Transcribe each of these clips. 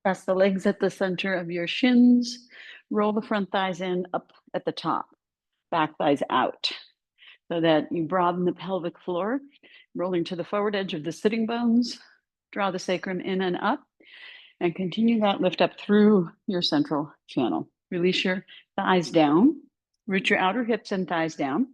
Press the legs at the center of your shins. Roll the front thighs in up at the top, back thighs out, so that you broaden the pelvic floor, rolling to the forward edge of the sitting bones. Draw the sacrum in and up, and continue that lift up through your central channel. Release your thighs down. Root your outer hips and thighs down.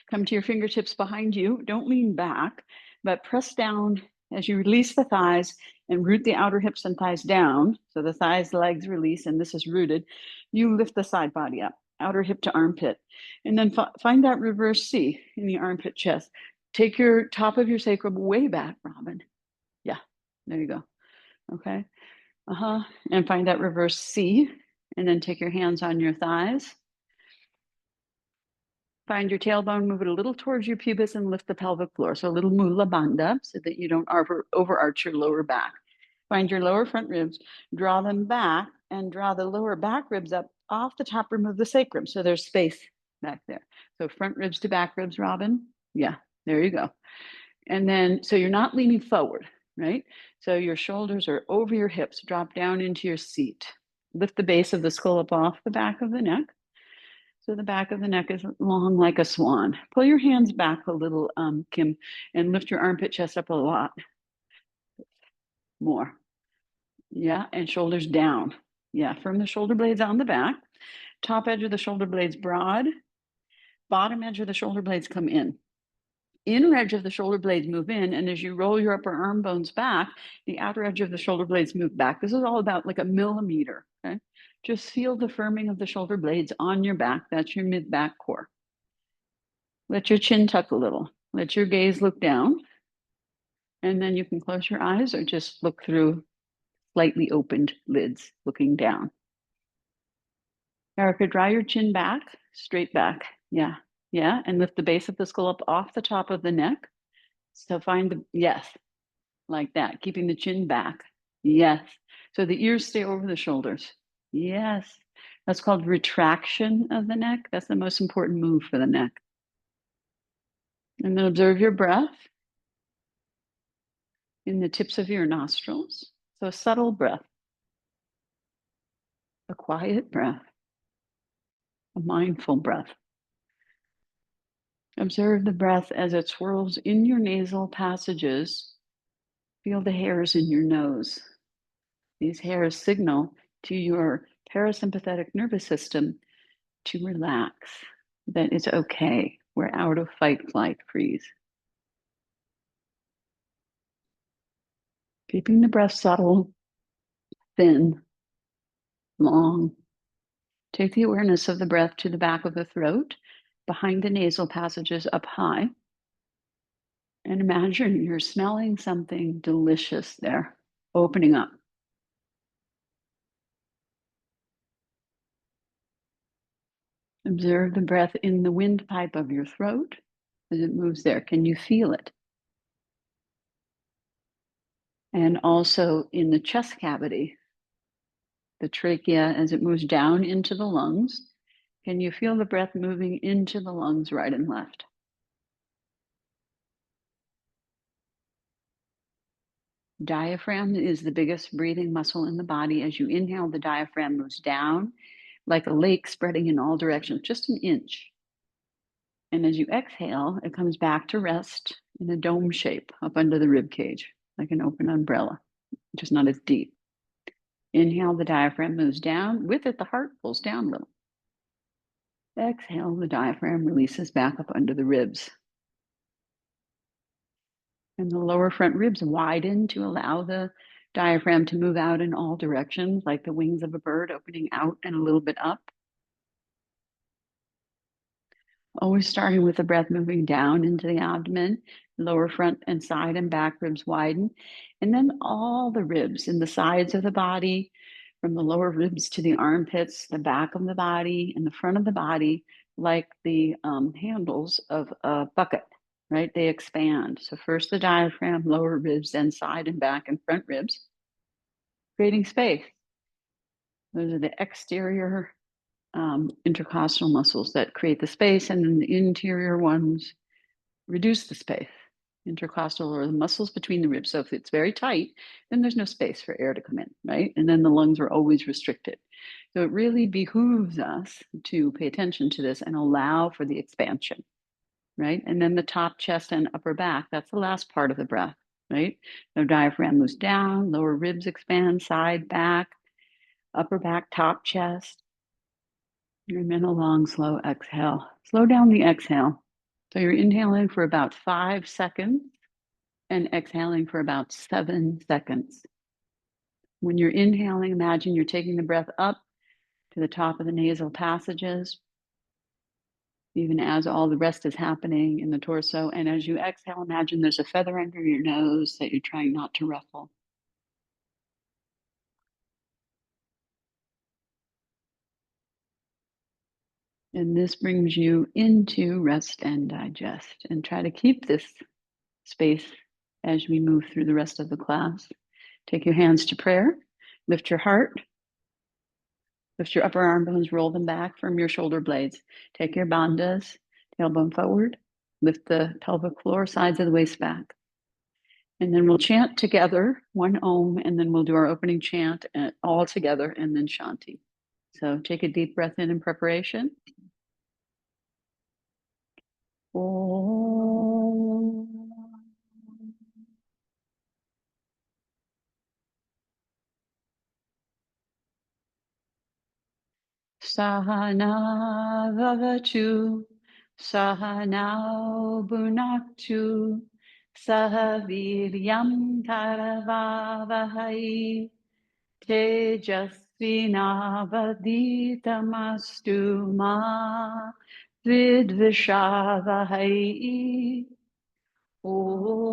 Come to your fingertips behind you. Don't lean back, but press down as you release the thighs and root the outer hips and thighs down. So the thighs, legs release, and this is rooted. You lift the side body up, outer hip to armpit, and then find that reverse C in the armpit chest. Take your top of your sacrum way back, Robin. Yeah, there you go. Okay. And find that reverse C, and then take your hands on your thighs. Find your tailbone, move it a little towards your pubis and lift the pelvic floor. So a little mula bandha so that you don't overarch your lower back. Find your lower front ribs, draw them back and draw the lower back ribs up off the top rim of the sacrum. So there's space back there. So front ribs to back ribs, Robin. Yeah, there you go. And then, so you're not leaning forward, right? So your shoulders are over your hips, drop down into your seat. Lift the base of the skull up off the back of the neck. So the back of the neck is long like a swan. Pull your hands back a little, Kim, and lift your armpit chest up a lot more. Yeah, and shoulders down. Yeah, from the shoulder blades on the back. Top edge of the shoulder blades broad. Bottom edge of the shoulder blades come in. Inner edge of the shoulder blades move in, and as you roll your upper arm bones back, the outer edge of the shoulder blades move back. This is all about like a millimeter, okay? Just feel the firming of the shoulder blades on your back. That's your mid-back core. Let your chin tuck a little. Let your gaze look down. And then you can close your eyes or just look through slightly opened lids, looking down. Erica, draw your chin back, straight back. Yeah, yeah. And lift the base of the skull up off the top of the neck. So find the, yes, like that, keeping the chin back. Yes. So the ears stay over the shoulders. Yes. That's called retraction of the neck. That's the most important move for the neck. And then observe your breath in the tips of your nostrils. So a subtle breath, a quiet breath, a mindful breath. Observe the breath as it swirls in your nasal passages. Feel the hairs in your nose. These hairs signal to your parasympathetic nervous system to relax, that it's okay. We're out of fight, flight, freeze. Keeping the breath subtle, thin, long. Take the awareness of the breath to the back of the throat, behind the nasal passages up high. And imagine you're smelling something delicious there, opening up. Observe the breath in the windpipe of your throat as it moves there. Can you feel it? And also in the chest cavity, the trachea as it moves down into the lungs. Can you feel the breath moving into the lungs right and left? Diaphragm is the biggest breathing muscle in the body. As you inhale, the diaphragm moves down like a lake spreading in all directions, just an inch. And as you exhale, it comes back to rest in a dome shape up under the rib cage, like an open umbrella, just not as deep. Inhale, the diaphragm moves down. With it, the heart pulls down a little. Exhale, the diaphragm releases back up under the ribs. And the lower front ribs widen to allow the diaphragm to move out in all directions, like the wings of a bird opening out and a little bit up. Always starting with the breath moving down into the abdomen, lower front and side and back ribs widen. And then all the ribs in the sides of the body, from the lower ribs to the armpits, the back of the body and the front of the body, like the handles of a bucket, right? They expand. So first the diaphragm, lower ribs, then side and back and front ribs, creating space. Those are the exterior intercostal muscles that create the space, and then the interior ones reduce the space. intercostal, or the muscles between the ribs. So if it's very tight, then there's no space for air to come in, right? And then the lungs are always restricted. So it really behooves us to pay attention to this and allow for the expansion, right? And then the top, chest, and upper back, that's the last part of the breath, right? The diaphragm moves down, lower ribs expand, side, back, upper back, top, chest. And then a long, slow exhale. Slow down the exhale. So you're inhaling for about 5 seconds and exhaling for about 7 seconds. When you're inhaling, imagine you're taking the breath up to the top of the nasal passages, even as all the rest is happening in the torso. And as you exhale, imagine there's a feather under your nose that you're trying not to ruffle. And this brings you into rest and digest. And try to keep this space as we move through the rest of the class. Take your hands to prayer, lift your heart, lift your upper arm bones, roll them back from your shoulder blades. Take your bandhas, tailbone forward, lift the pelvic floor, sides of the waist back. And then we'll chant together, one Om, and then we'll do our opening chant all together, and then Shanti. So take a deep breath in preparation. Om. Sahana vavatu, sahanao bhunaktu, sahaviryam karavavahai, tejasvinavaditamastu ma vidvishavahai. Om.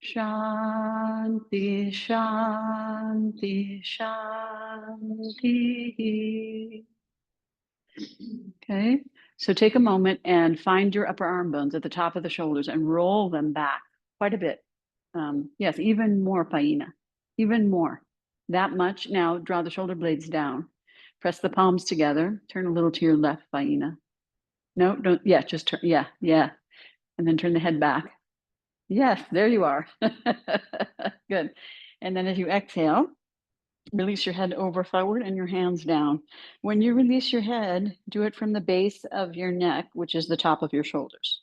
Shanti, Shanti, Shanti. Okay, so take a moment and find your upper arm bones at the top of the shoulders and roll them back quite a bit. Yes, even more, Paina, even more. That much. Now draw the shoulder blades down. Press the palms together. Turn a little to your left, Paina. No, don't. Yeah, just turn. Yeah, yeah. And then turn the head back. Yes, there you are. Good. And then as you exhale, release your head over forward and your hands down. When you release your head, do it from the base of your neck, which is the top of your shoulders.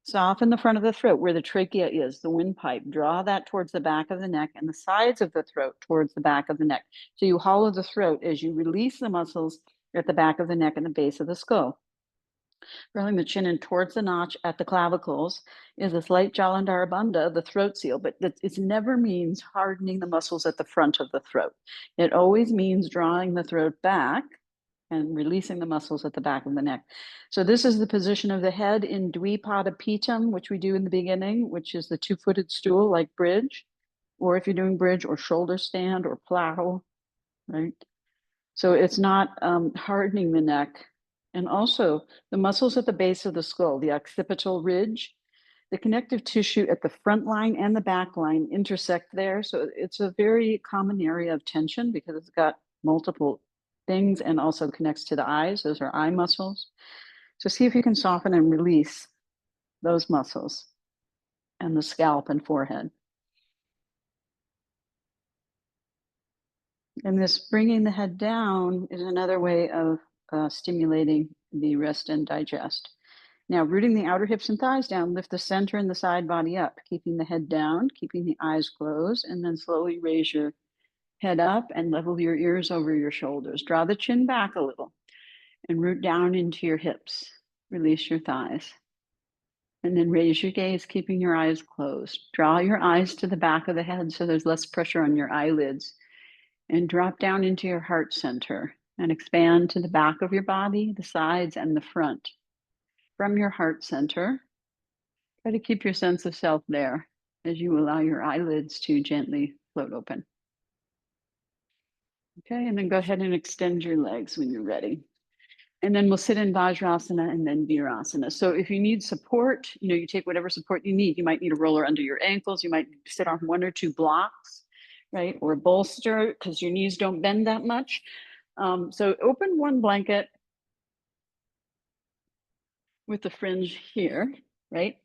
Soften the front of the throat where the trachea is, the windpipe. Draw that towards the back of the neck and the sides of the throat towards the back of the neck. So you hollow the throat as you release the muscles at the back of the neck and the base of the skull. Rolling the chin in towards the notch at the clavicles is a slight Jalandhara Bandha, the throat seal, but it never means hardening the muscles at the front of the throat. It always means drawing the throat back and releasing the muscles at the back of the neck. So this is the position of the head in Dvipada Pitam, which we do in the beginning, which is the two-footed stool like bridge, or if you're doing bridge or shoulder stand or plow, right? So it's not hardening the neck. And also the muscles at the base of the skull, the occipital ridge, the connective tissue at the front line and the back line intersect there. So it's a very common area of tension because it's got multiple things and also connects to the eyes. Those are eye muscles. So see if you can soften and release those muscles and the scalp and forehead. And this bringing the head down is another way of stimulating the rest and digest. Now, rooting the outer hips and thighs down, lift the center and the side body up, keeping the head down, keeping the eyes closed, and then slowly raise your head up and level your ears over your shoulders. Draw the chin back a little and root down into your hips. Release your thighs. And then raise your gaze, keeping your eyes closed. Draw your eyes to the back of the head so there's less pressure on your eyelids. And drop down into your heart center and expand to the back of your body, the sides, and the front. From your heart center, try to keep your sense of self there as you allow your eyelids to gently float open. Okay, and then go ahead and extend your legs when you're ready. And then we'll sit in Vajrasana and then Virasana. So if you need support, you take whatever support you need. You might need a roller under your ankles. You might sit on 1 or 2 blocks, right? Or a bolster because your knees don't bend that much. So open one blanket with the fringe here, right?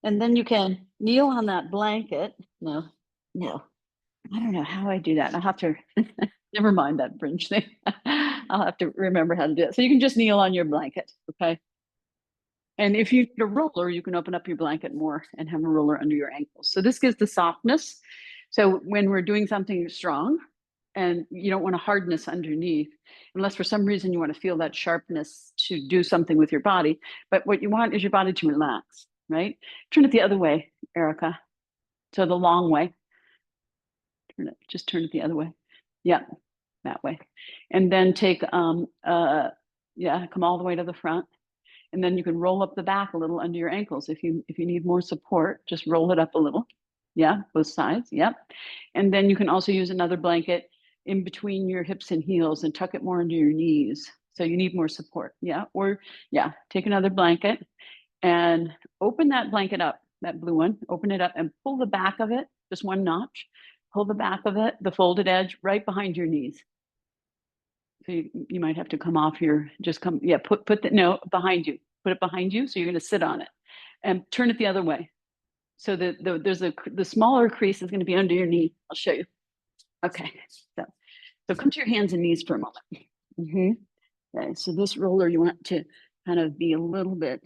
And then you can kneel on that blanket. No, no, I don't know how I do that. I'll have to, never mind that fringe thing. I'll have to remember how to do it. So you can just kneel on your blanket, okay? And if you need a roller, you can open up your blanket more and have a roller under your ankles. So this gives the softness. So when we're doing something strong and you don't want a hardness underneath, unless for some reason you want to feel that sharpness to do something with your body. But what you want is your body to relax, right? Turn it the other way, Erica. So the long way. Just turn it the other way. Yeah, that way. And then take, yeah, come all the way to the front. And then you can roll up the back a little under your ankles. If you need more support, just roll it up a little. Yeah, both sides. Yep. And then you can also use another blanket in between your hips and heels and tuck it more under your knees. So you need more support. Yeah. Or yeah, take another blanket and open that blanket up, that blue one, open it up and pull the back of it, just one notch, pull the back of it, the folded edge right behind your knees. So you might have to come off your, just come, yeah, put the, no, behind you, put it behind you. So you're going to sit on it and turn it the other way. So there's the smaller crease is going to be under your knee. I'll show you. Okay. So come to your hands and knees for a moment. Okay. So this roller, you want to kind of be a little bit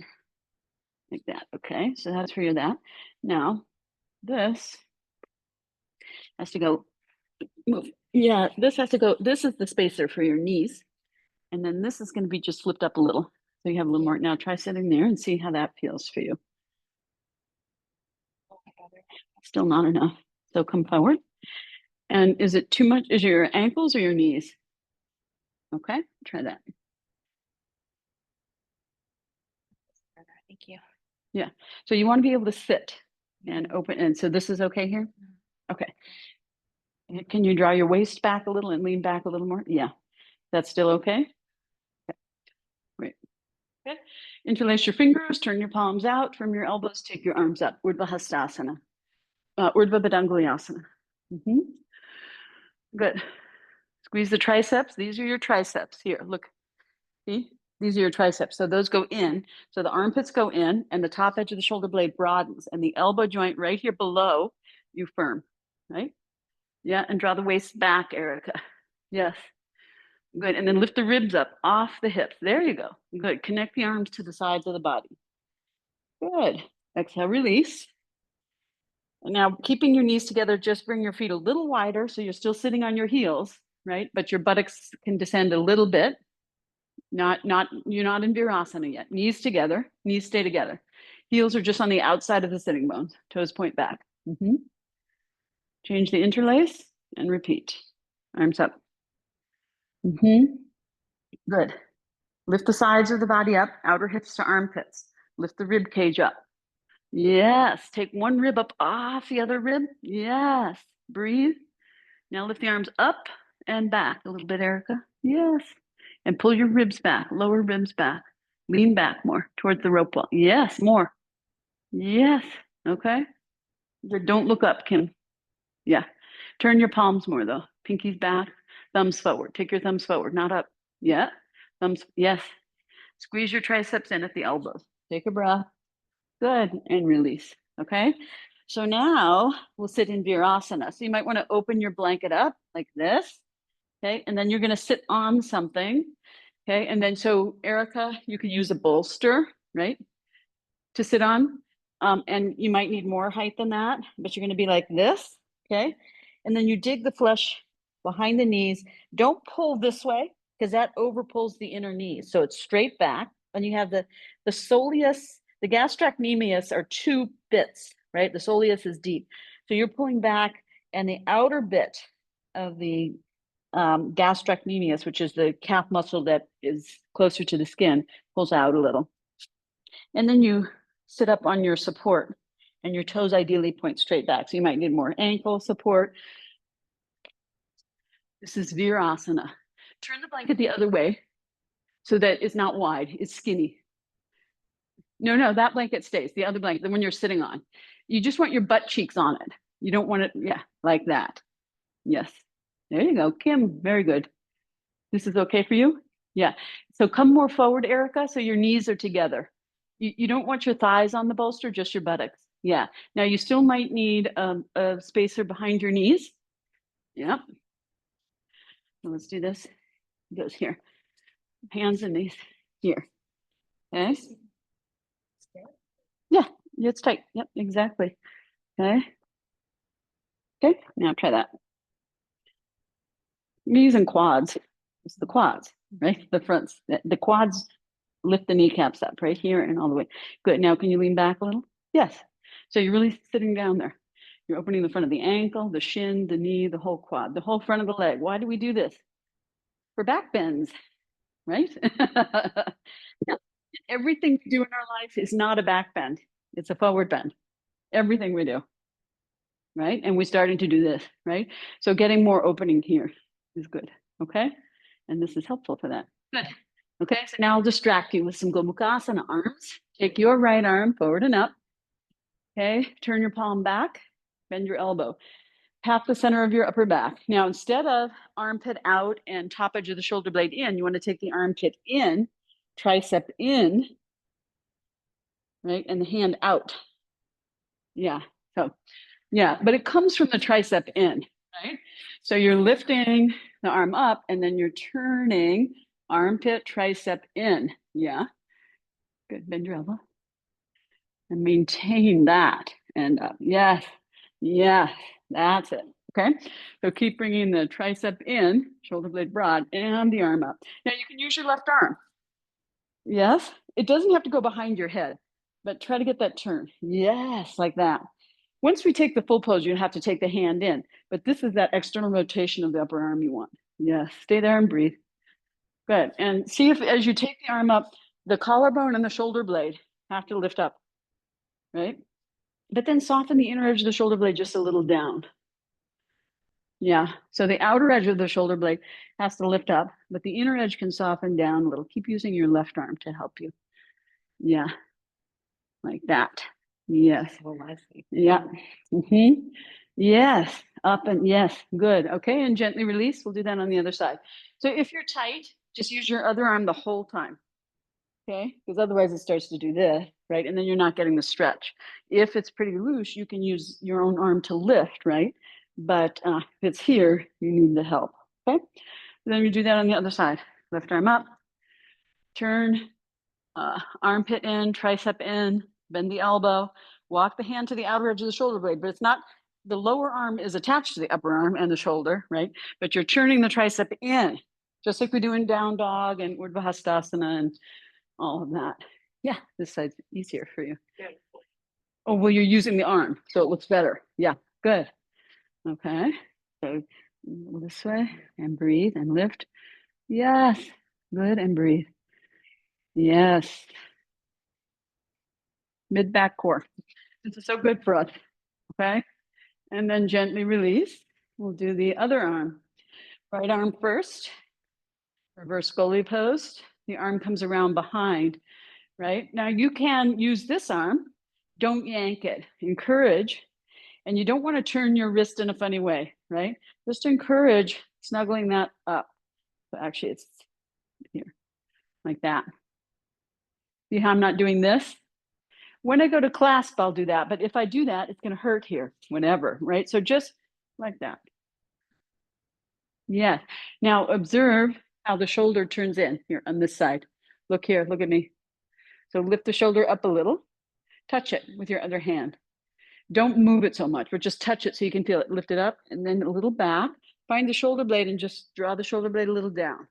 like that. Okay. So that's for you that. Now this has to go, move. Yeah, this has to go, this is the spacer for your knees. And then this is going to be just flipped up a little. So you have a little more. Now try sitting there and see how that feels for you. Still not enough. So come forward. And is it too much? Is it your ankles or your knees? Okay, try that. Thank you. Yeah. So you want to be able to sit and open. And so this is okay here? Okay. Can you draw your waist back a little and lean back a little more? Yeah. That's still okay? Okay. Great. Okay. Interlace your fingers, turn your palms out from your elbows, take your arms up. Urdhva Hastasana. Urdhva Badangalyasana. Good. Squeeze the triceps. These are your triceps. Here, look. See? These are your triceps. So those go in. So the armpits go in and the top edge of the shoulder blade broadens and the elbow joint right here below you firm, right? Yeah, and draw the waist back, Erica. Yes. Good. And then lift the ribs up off the hips. There you go. Good. Connect the arms to the sides of the body. Good. Exhale, release. And now keeping your knees together, just bring your feet a little wider so you're still sitting on your heels, right? But your buttocks can descend a little bit. You're not in Virasana yet. Knees together, knees stay together. Heels are just on the outside of the sitting bones. Toes point back. Change the interlace and repeat. Arms up. Good. Lift the sides of the body up, outer hips to armpits. Lift the rib cage up. Yes. Take one rib up off the other rib. Yes. Breathe. Now lift the arms up and back a little bit, Erica. Yes. And pull your ribs back, lower ribs back. Lean back more towards the rope wall. Yes, more. Yes. Okay. Don't look up, Kim. Yeah. Turn your palms more though. Pinkies back, thumbs forward. Take your thumbs forward, not up. Yeah. Thumbs. Yes. Squeeze your triceps in at the elbows. Take a breath. Good. And release. Okay. So now we'll sit in Virasana. So you might want to open your blanket up like this. Okay. And then you're going to sit on something. Okay. And then so Erica, you can use a bolster, right? To sit on. And you might need more height than that, but you're going to be like this. Okay. And then you dig the flesh behind the knees. Don't pull this way because that over pulls the inner knees. So it's straight back. And you have the soleus, the gastrocnemius are two bits, right? The soleus is deep. So you're pulling back and the outer bit of the gastrocnemius, which is the calf muscle that is closer to the skin, pulls out a little. And then you sit up on your support and your toes ideally point straight back. So you might need more ankle support. This is Virasana. Turn the blanket the other way so that it's not wide, it's skinny. No, that blanket stays, the other blanket, the one you're sitting on. You just want your butt cheeks on it. You don't want it, yeah, like that. Yes. There you go, Kim, very good. This is okay for you? Yeah. So come more forward, Erica, so your knees are together. You don't want your thighs on the bolster, just your buttocks. Yeah. Now you still might need a spacer behind your knees. Yeah. So let's do this. It goes here. Hands and knees here. Okay. Yeah, it's tight. Yep, exactly. Okay. Okay. Now try that. Knees and quads. It's the quads, right? The fronts. The quads lift the kneecaps up right here and all the way. Good. Now, can you lean back a little? Yes. So you're really sitting down there. You're opening the front of the ankle, the shin, the knee, the whole quad, the whole front of the leg. Why do we do this? For back bends, right? Now, everything we do in our life is not a back bend. It's a forward bend. Everything we do, right? And we're starting to do this, right? So getting more opening here is good, okay? And this is helpful for that. Good. Okay, so now I'll distract you with some Gomukhasana arms. Take your right arm forward and up. Okay, turn your palm back, bend your elbow. Pat the center of your upper back. Now, instead of armpit out and top edge of the shoulder blade in, you want to take the armpit in, tricep in, right? And the hand out. Yeah, so yeah, but it comes from the tricep in, right? So you're lifting the arm up and then you're turning armpit, tricep in. Yeah, good. Bend your elbow and maintain that and up. Yes, yes, that's it. Okay, so keep bringing the tricep in, shoulder blade broad, and the arm up. Now you can use your left arm. Yes, it doesn't have to go behind your head, but try to get that turn. Yes, like that. Once we take the full pose, you have to take the hand in, but this is that external rotation of the upper arm you want. Yes, stay there and breathe. Good. And see if as you take the arm up, the collarbone and the shoulder blade have to lift up, right? But then soften the inner edge of the shoulder blade just a little down. Yeah, so the outer edge of the shoulder blade has to lift up, but the inner edge can soften down a little. Keep using your left arm to help you. Yeah, like that. Yes. Oh, I see. Yeah. Yes. Up and yes. Good. Okay. And gently release. We'll do that on the other side. So if you're tight, just use your other arm the whole time. Okay. Because otherwise it starts to do this, right? And then you're not getting the stretch. If it's pretty loose, you can use your own arm to lift, right? But if it's here, you need the help. Okay. Then you do that on the other side. Left arm up, turn, armpit in, tricep in, bend the elbow, walk the hand to the outer edge of the shoulder blade, but it's not, the lower arm is attached to the upper arm and the shoulder, right? But you're turning the tricep in, just like we do in down dog and Urdhva Hastasana and all of that. Yeah, this side's easier for you. Oh, well, you're using the arm, so it looks better. Yeah, good. Okay, so this way and breathe and lift. Yes, good, and breathe. Yes. Mid-back core. This is so good for us, okay? And then gently release. We'll do the other arm. Right arm first, reverse goalie pose. The arm comes around behind, right? Now you can use this arm. Don't yank it. Encourage. And you don't want to turn your wrist in a funny way, right? Just encourage snuggling that up. So actually, it's here, like that. See how I'm not doing this? When I go to clasp, I'll do that. But if I do that, it's going to hurt here, whenever, right? So just like that. Yeah. Now observe how the shoulder turns in here on this side. Look here, look at me. So lift the shoulder up a little, touch it with your other hand. Don't move it so much, but just touch it so you can feel it. Lift it up and then a little back. Find the shoulder blade and just draw the shoulder blade a little down.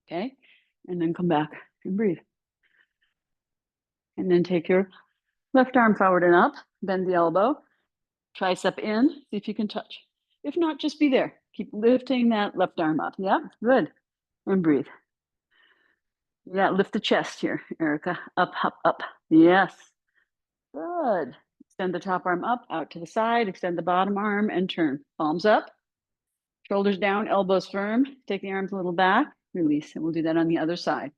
Okay. And then come back and breathe. And then take your left arm forward and up, bend the elbow, tricep in, see if you can touch. If not, just be there. Keep lifting that left arm up. Yeah, good. And breathe. Yeah, lift the chest here, Erica. Up, up, up. Yes. Good. Extend the top arm up, out to the side, extend the bottom arm and turn. Palms up, shoulders down, elbows firm. Take the arms a little back, release. And we'll do that on the other side.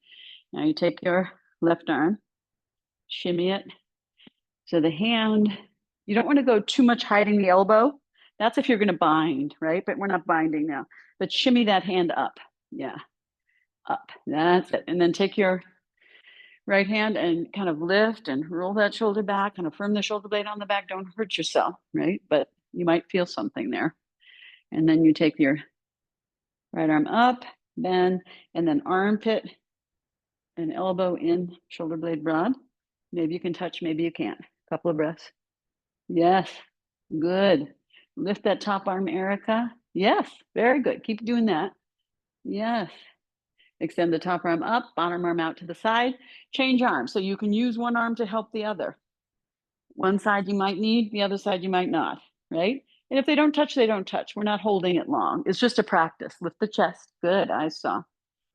Now you take your left arm, shimmy it. So the hand, you don't want to go too much hiding the elbow. That's if you're going to bind, right? But we're not binding now. But shimmy that hand up. Yeah, up. That's it. And then take your right hand and kind of lift and roll that shoulder back, kind of firm the shoulder blade on the back. Don't hurt yourself, right? But you might feel something there. And then you take your right arm up, bend, and then armpit and elbow in, shoulder blade broad. Maybe you can touch, maybe you can't. Couple of breaths. Yes, good. Lift that top arm, Erica. Yes, very good. Keep doing that. Yes. Extend the top arm up, bottom arm out to the side. Change arms. So you can use one arm to help the other. One side you might need, the other side you might not, right? And if they don't touch, they don't touch. We're not holding it long. It's just a practice. Lift the chest. Good. I saw.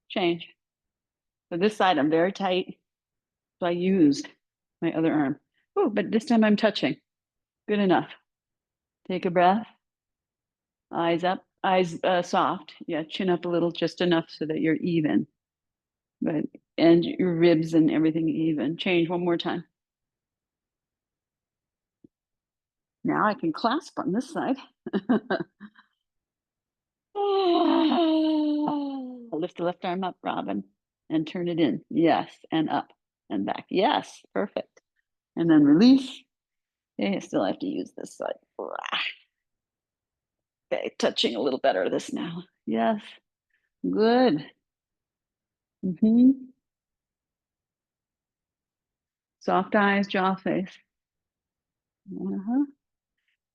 Change. So this side, I'm very tight. So I used my other arm. Oh, but this time I'm touching. Good enough. Take a breath. Eyes up, eyes soft. Yeah, chin up a little, just enough so that you're even. But and your ribs and everything even. Change one more time. Now I can clasp on this side. Lift the left arm up, Robin, and turn it in. Yes, and up and back. Yes, perfect. And then release. Okay, I still have to use this side. Okay, touching a little better this now. Yes, good. Soft eyes, jaw face.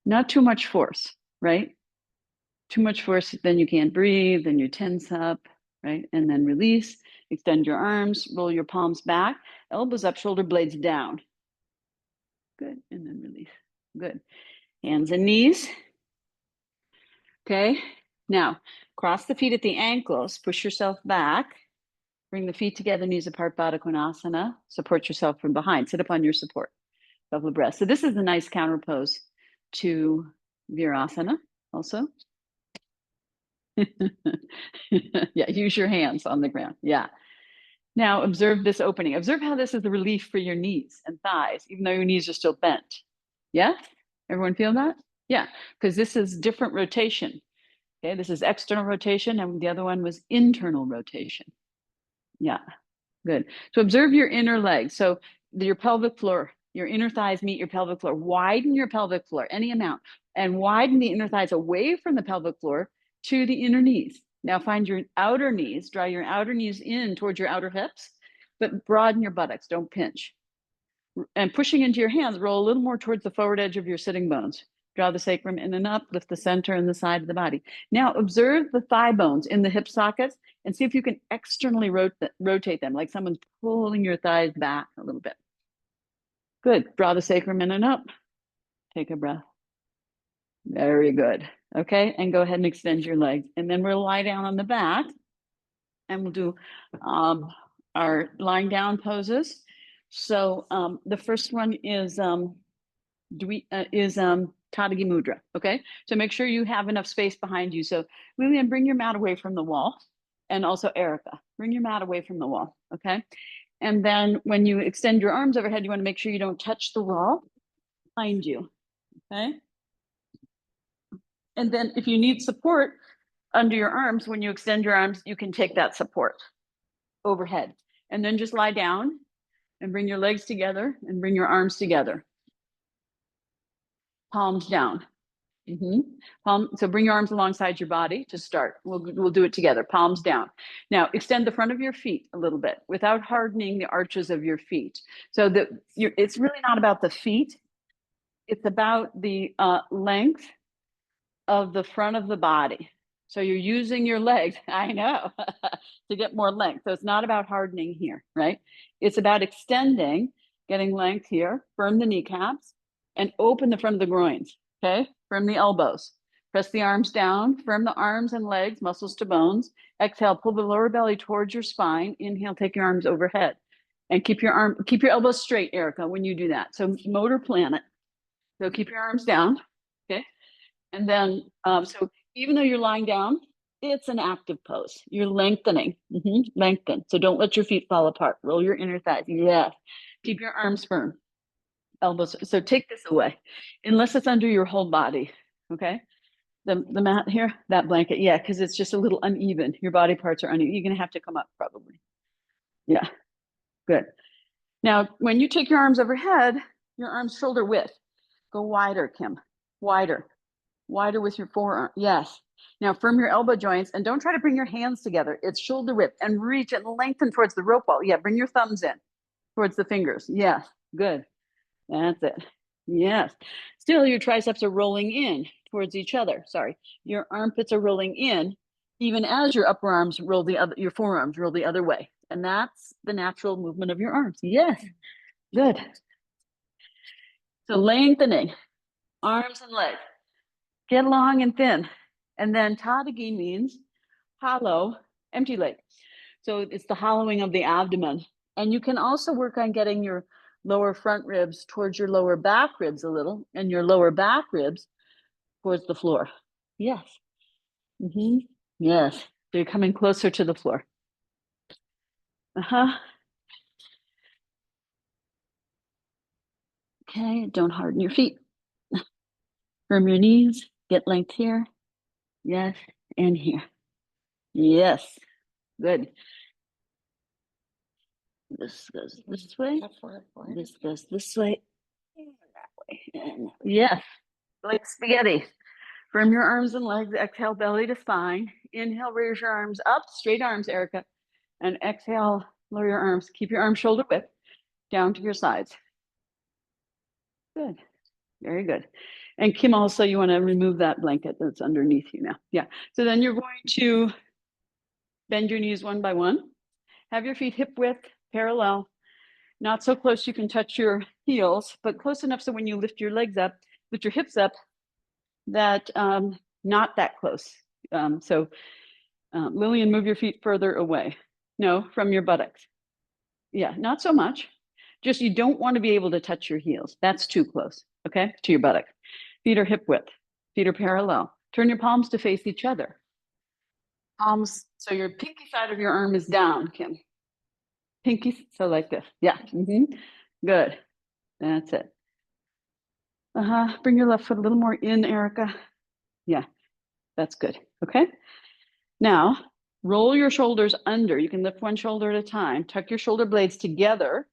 Not too much force, right? Too much force, then you can't breathe, then you tense up, right? And then release, extend your arms, roll your palms back, elbows up, shoulder blades down. Good, and then release. Good. Hands and knees. Okay, now cross the feet at the ankles, push yourself back, bring the feet together, knees apart, Baddha Konasana. Support yourself from behind. Sit up on your support. Double breath. So this is a nice counter pose to Virasana also. Yeah, use your hands on the ground. Yeah. Now observe this opening. Observe how this is a relief for your knees and thighs, even though your knees are still bent. Yeah? Everyone feel that? Yeah, because this is different rotation. Okay, this is external rotation, and the other one was internal rotation. Yeah, good. So observe your inner legs. So your pelvic floor, your inner thighs meet your pelvic floor. Widen your pelvic floor, any amount, and widen the inner thighs away from the pelvic floor to the inner knees. Now find your outer knees, draw your outer knees in towards your outer hips, but broaden your buttocks, don't pinch. And pushing into your hands, roll a little more towards the forward edge of your sitting bones. Draw the sacrum in and up, lift the center and the side of the body. Now observe the thigh bones in the hip sockets and see if you can externally rotate them, like someone's pulling your thighs back a little bit. Good. Draw the sacrum in and up. Take a breath. Very good. Okay, and go ahead and extend your legs. And then we'll lie down on the back and we'll do our lying down poses. So the first one is Tadagi Mudra. Okay, so make sure you have enough space behind you. So Lillian, bring your mat away from the wall, and also Erica, bring your mat away from the wall. Okay, and then when you extend your arms overhead, you want to make sure you don't touch the wall behind you. Okay, and then if you need support under your arms, when you extend your arms, you can take that support overhead, and then just lie down and bring your legs together and bring your arms together. Palms down. So bring your arms alongside your body to start. We'll do it together. Palms down. Now extend the front of your feet a little bit without hardening the arches of your feet. So that it's really not about the feet. It's about the length of the front of the body. So you're using your legs, I know, to get more length. So it's not about hardening here, right? It's about extending, getting length here, firm the kneecaps, and open the front of the groins, okay? Firm the elbows. Press the arms down, firm the arms and legs, muscles to bones. Exhale, pull the lower belly towards your spine. Inhale, take your arms overhead. And keep your elbows straight, Erica, when you do that. So motor planet. So keep your arms down, okay? And then, so even though you're lying down, it's an active pose. You're lengthening, lengthen. So don't let your feet fall apart. Roll your inner thighs. Yeah. Keep your arms firm, elbows. So take this away, unless it's under your whole body. Okay. The mat here, that blanket, yeah, because it's just a little uneven. Your body parts are uneven. You're gonna have to come up probably. Yeah, good. Now, when you take your arms overhead, your arms shoulder width. Go wider, Kim. Wider. Wider with your forearm. Yes. Now firm your elbow joints and don't try to bring your hands together. It's shoulder width and reach and lengthen towards the rope wall. Yeah, bring your thumbs in towards the fingers. Yes, good. That's it. Yes. Still, your triceps are rolling in towards each other. Sorry. Your armpits are rolling in, even as your upper arms roll the other, your forearms roll the other way. And that's the natural movement of your arms. Yes. Good. So lengthening arms and legs. Get long and thin. And then tadagi means hollow, empty leg. So it's the hollowing of the abdomen. And you can also work on getting your lower front ribs towards your lower back ribs a little, and your lower back ribs towards the floor. Yes. Yes. So you're coming closer to the floor. Okay, don't harden your feet. Firm your knees, get length here. Yes, and here. Yes, good. This goes this way. This goes this way. And that way. And yes, like spaghetti. Firm your arms and legs. Exhale, belly to spine. Inhale, raise your arms up. Straight arms, Erica. And exhale, lower your arms. Keep your arms shoulder width down to your sides. Good. Very good. And Kim, also, you want to remove that blanket that's underneath you now. Yeah. So then you're going to bend your knees one by one. Have your feet hip width parallel. Not so close you can touch your heels, but close enough so when you lift your legs up, lift your hips up, that not that close. Lillian, move your feet further away. No, from your buttocks. Yeah, not so much. Just you don't want to be able to touch your heels. That's too close, okay, to your buttocks. Feet are hip width. Feet are parallel. Turn your palms to face each other. Palms, so your pinky side of your arm is down, Kim. Pinky, so like this. Yeah, good. That's it. Bring your left foot a little more in, Erica. Yeah, that's good. Okay. Now, roll your shoulders under. You can lift one shoulder at a time. Tuck your shoulder blades together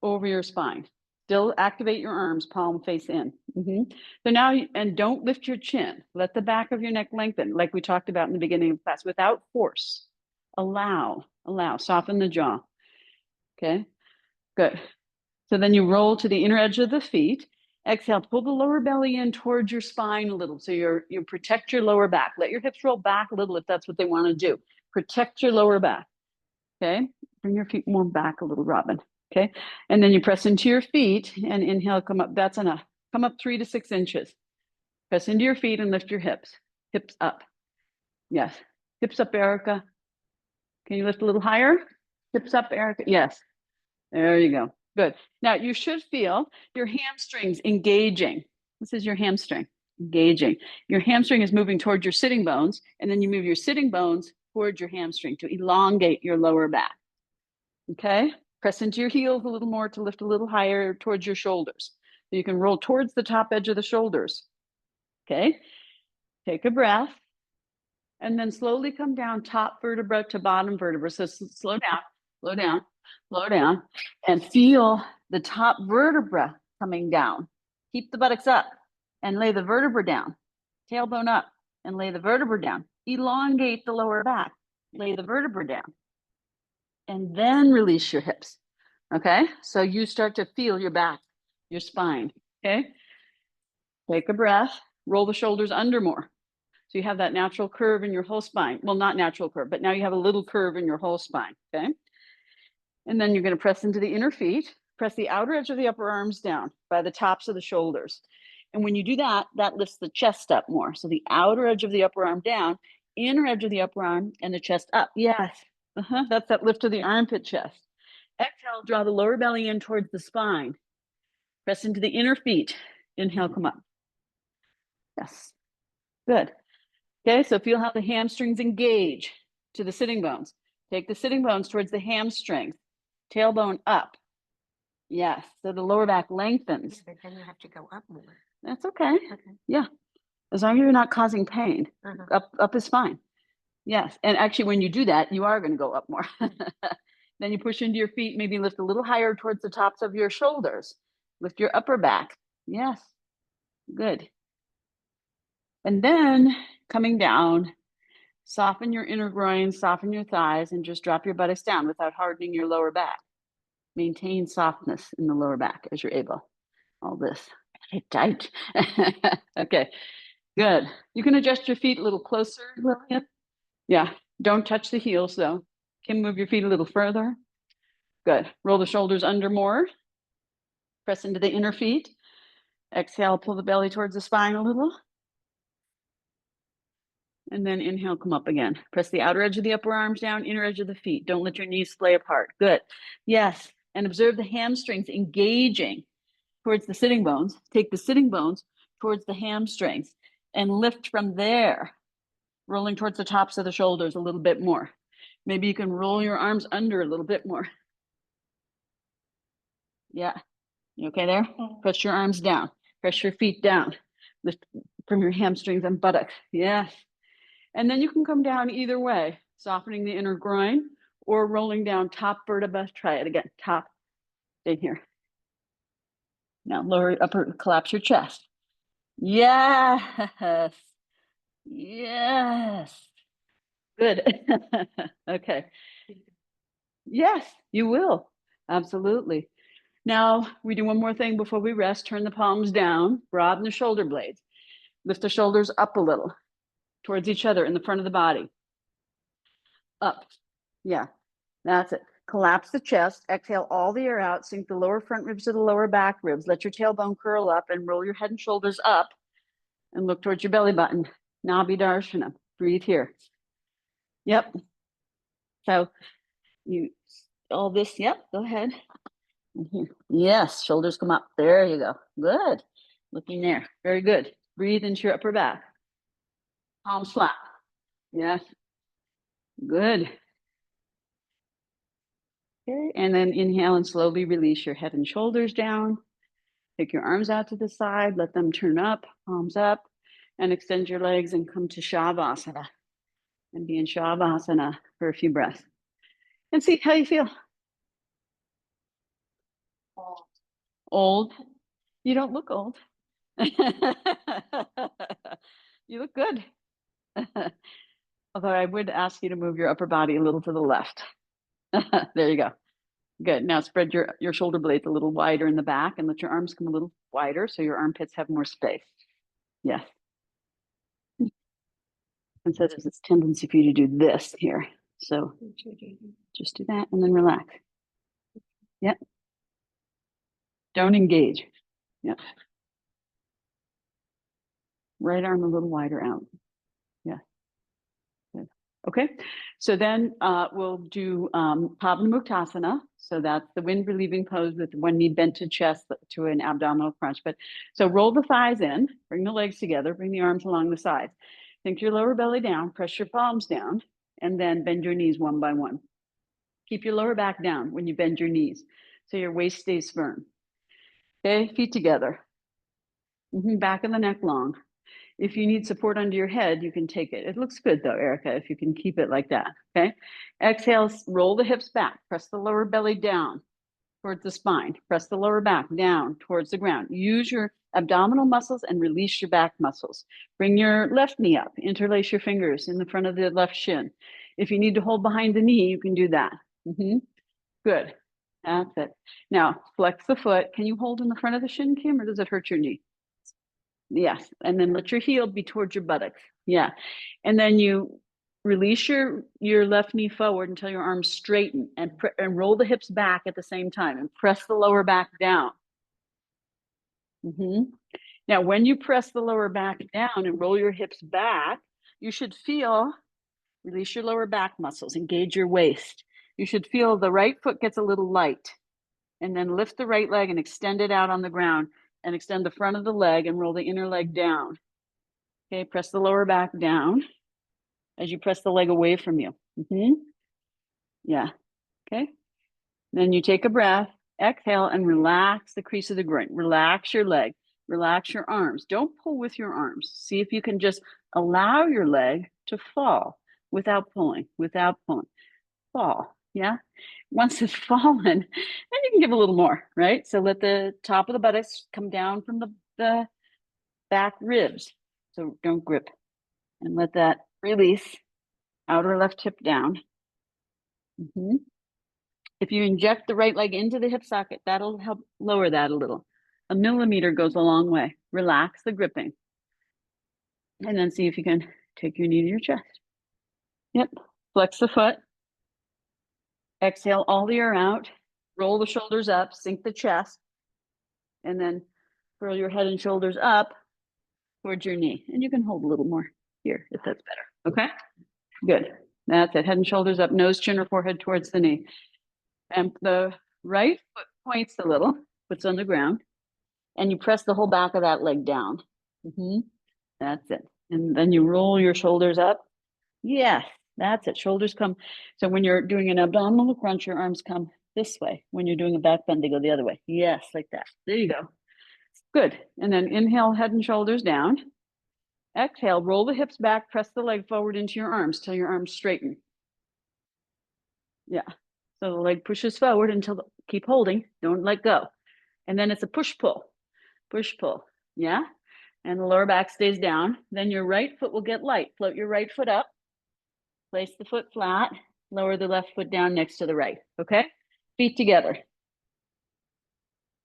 over your spine. Still activate your arms, palm face in. So now, and don't lift your chin. Let the back of your neck lengthen, like we talked about in the beginning of class, without force. Allow, soften the jaw. Okay, good. So then you roll to the inner edge of the feet. Exhale, pull the lower belly in towards your spine a little. So you protect your lower back. Let your hips roll back a little if that's what they want to do. Protect your lower back. Okay, bring your feet more back a little, Robin. Okay, and then you press into your feet and inhale, come up. That's enough. Come up 3 to 6 inches. Press into your feet and lift your hips. Hips up. Yes. Hips up, Erica. Can you lift a little higher? Hips up, Erica. Yes. There you go. Good. Now you should feel your hamstrings engaging. This is your hamstring engaging. Your hamstring is moving towards your sitting bones, and then you move your sitting bones towards your hamstring to elongate your lower back. Okay. Press into your heels a little more to lift a little higher towards your shoulders. So you can roll towards the top edge of the shoulders. Okay. Take a breath. And then slowly come down top vertebra to bottom vertebra. So slow down, slow down, slow down, and feel the top vertebra coming down. Keep the buttocks up and lay the vertebra down. Tailbone up and lay the vertebra down. Elongate the lower back. Lay the vertebra down. And then release your hips. Okay? So you start to feel your back, your spine. Okay? Take a breath. Roll the shoulders under more. So you have that natural curve in your whole spine. Well, not natural curve, but now you have a little curve in your whole spine, okay? And then you're gonna press into the inner feet, press the outer edge of the upper arms down by the tops of the shoulders. And when you do that, that lifts the chest up more. So the outer edge of the upper arm down, inner edge of the upper arm, and the chest up. Yes, that's that lift of the armpit chest. Exhale, draw the lower belly in towards the spine. Press into the inner feet. Inhale, come up. Yes, good. Okay, so feel how the hamstrings engage to the sitting bones. Take the sitting bones towards the hamstrings. Tailbone up. Yes, so the lower back lengthens. But then you have to go up more. That's okay. Yeah. As long as you're not causing pain, Uh-huh. up is fine. Yes, and actually when you do that, you are going to go up more. Then you push into your feet, maybe lift a little higher towards the tops of your shoulders. Lift your upper back. Yes, good. And then coming down, soften your inner groin, soften your thighs, and just drop your buttocks down without hardening your lower back. Maintain softness in the lower back as you're able. All this, very tight. Okay, good. You can adjust your feet a little closer, Lillian. Yeah, don't touch the heels though. Can move your feet a little further. Good. Roll the shoulders under more. Press into the inner feet. Exhale, pull the belly towards the spine a little. And then inhale, come up again. Press the outer edge of the upper arms down, inner edge of the feet. Don't let your knees splay apart. Good. Yes. And observe the hamstrings engaging towards the sitting bones. Take the sitting bones towards the hamstrings and lift from there, rolling towards the tops of the shoulders a little bit more. Maybe you can roll your arms under a little bit more. Yeah. You okay there? Press your arms down. Press your feet down. Lift from your hamstrings and buttocks. Yes. And then you can come down either way, softening the inner groin or rolling down top vertebra. Try it again. Top, stay here. Now lower upper, collapse your chest. Yes. Yes. Good. Okay. Yes, you will. Absolutely. Now we do one more thing before we rest. Turn the palms down, broaden the shoulder blades. Lift the shoulders up a little towards each other in the front of the body. Up. Yeah, that's it. Collapse the chest. Exhale all the air out. Sink the lower front ribs to the lower back ribs. Let your tailbone curl up and roll your head and shoulders up and look towards your belly button. Nabi Darshana. Breathe here. Yep. So you, all this, yep, go ahead. Yes, shoulders come up. There you go. Good. Looking there. Very good. Breathe into your upper back. Palms flat. Yes. Good. Okay. And then inhale and slowly release your head and shoulders down. Take your arms out to the side. Let them turn up, palms up, and extend your legs and come to Shavasana. And be in Shavasana for a few breaths. And see how you feel. Old. You don't look old. You look good. Although I would ask you to move your upper body a little to the left. There you go. Good. Now spread your shoulder blades a little wider in the back and let your arms come a little wider so your armpits have more space. Yes. And so there's this tendency for you to do this here. So just do that and then relax. Yep. Don't engage. Yep. Right arm a little wider out. Yeah. Good. Okay. So then we'll do Padma So that's the wind relieving pose with one knee bent to chest to an abdominal crunch. But so roll the thighs in, bring the legs together, bring the arms along the sides. Sink your lower belly down, press your palms down, and then bend your knees one by one. Keep your lower back down when you bend your knees so your waist stays firm. Okay, feet together. Back of the neck long. If you need support under your head, you can take it. It looks good though, Erica, if you can keep it like that, okay? Exhale, roll the hips back, press the lower belly down towards the spine, press the lower back down towards the ground. Use your abdominal muscles and release your back muscles. Bring your left knee up, interlace your fingers in the front of the left shin. If you need to hold behind the knee, you can do that. Good, that's it. Now, flex the foot. Can you hold in the front of the shin, Kim, or does it hurt your knee? Yes, and then let your heel be towards your buttocks. Yeah, and then you release your left knee forward until your arms straighten and roll the hips back at the same time and press the lower back down. Now, when you press the lower back down and roll your hips back, you should feel, release your lower back muscles, engage your waist. You should feel the right foot gets a little light, and then lift the right leg and extend it out on the ground and extend the front of the leg and roll the inner leg down. Okay, press the lower back down as you press the leg away from you. Yeah, okay. Then you take a breath, exhale, and relax the crease of the groin. Relax your leg. Relax your arms. Don't pull with your arms. See if you can just allow your leg to fall without pulling, fall. Yeah. Once it's fallen, then you can give a little more, right? So let the top of the buttocks come down from the back ribs. So don't grip, and let that release. Outer left hip down. If you inject the right leg into the hip socket, that'll help lower that a little. A millimeter goes a long way. Relax the gripping. And then see if you can take your knee to your chest. Yep. Flex the foot. Exhale all the air out. Roll the shoulders up, sink the chest, and then curl your head and shoulders up towards your knee. And you can hold a little more here if that's better. Okay? Good. That's it. Head and shoulders up, nose, chin, or forehead towards the knee. And the right foot points a little, puts on the ground, and you press the whole back of that leg down. That's it. And then you roll your shoulders up. Yes, that's it. Shoulders come. So when you're doing an abdominal crunch, your arms come this way. When you're doing a back bend, they go the other way. Yes, like that. There you go. Good. And then inhale, head and shoulders down. Exhale, roll the hips back, press the leg forward into your arms till your arms straighten. Yeah. So the leg pushes forward until, keep holding, don't let go. And then it's a push pull. Yeah. And the lower back stays down. Then your right foot will get light. Float your right foot up. Place the foot flat. Lower the left foot down next to the right. Okay? Feet together.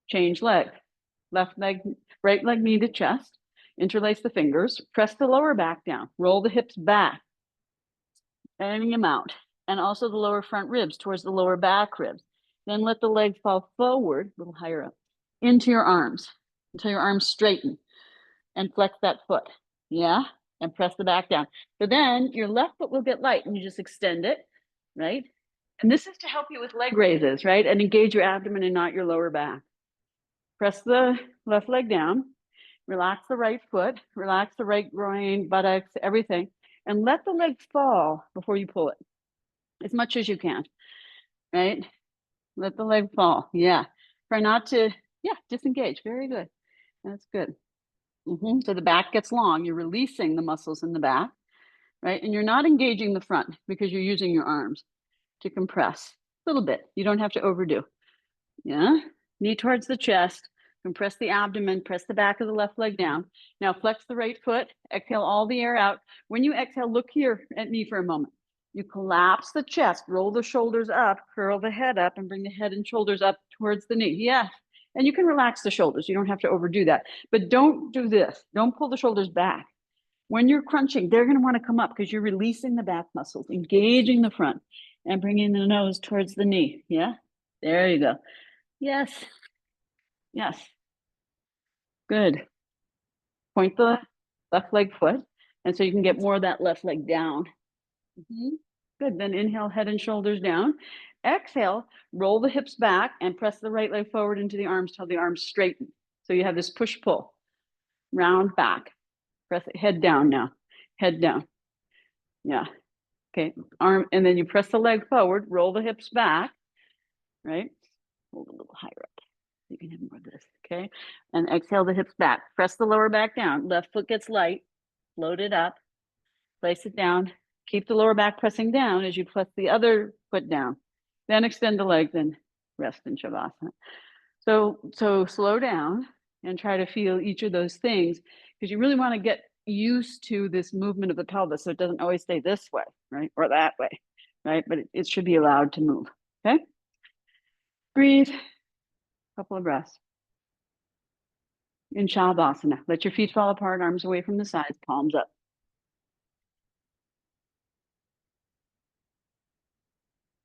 Change leg. Left leg, right leg knee to chest. Interlace the fingers. Press the lower back down. Roll the hips back. Any amount. And also the lower front ribs towards the lower back ribs. Then let the leg fall forward, a little higher up, into your arms until your arms straighten. And flex that foot. Yeah. And press the back down. So then your left foot will get light and you just extend it, right? And this is to help you with leg raises, right? And engage your abdomen and not your lower back. Press the left leg down. Relax the right foot. Relax the right groin, buttocks, everything. And let the leg fall before you pull it. As much as you can, right? Let the leg fall. Yeah. Try not to, disengage. Very good. That's good. So the back gets long. You're releasing the muscles in the back, right? And you're not engaging the front because you're using your arms to compress a little bit. You don't have to overdo. Yeah. Knee towards the chest. Compress the abdomen. Press the back of the left leg down. Now flex the right foot. Exhale all the air out. When you exhale, look here at me for a moment. You collapse the chest. Roll the shoulders up. Curl the head up and bring the head and shoulders up towards the knee. Yeah. And you can relax the shoulders. You don't have to overdo that. But don't do this. Don't pull the shoulders back. When you're crunching, they're going to want to come up because you're releasing the back muscles, engaging the front, and bringing the nose towards the knee. Yeah? There you go. Yes. Yes. Good. Point the left leg foot. And so you can get more of that left leg down. Good. Then inhale, head and shoulders down. Exhale, roll the hips back and press the right leg forward into the arms till the arms straighten. So you have this push-pull, round back. Press it, head down now, head down. Yeah. Okay. Arm, and then you press the leg forward, roll the hips back, right? Hold a little higher up. You can have more of this, okay? And exhale the hips back. Press the lower back down. Left foot gets light, float it up, place it down. Keep the lower back pressing down as you press the other foot down. Then extend the legs and rest in Shavasana. So slow down and try to feel each of those things because you really want to get used to this movement of the pelvis so it doesn't always stay this way, right? Or that way, right? But it should be allowed to move, okay? Breathe, couple of breaths. In Shavasana, let your feet fall apart, arms away from the sides, palms up.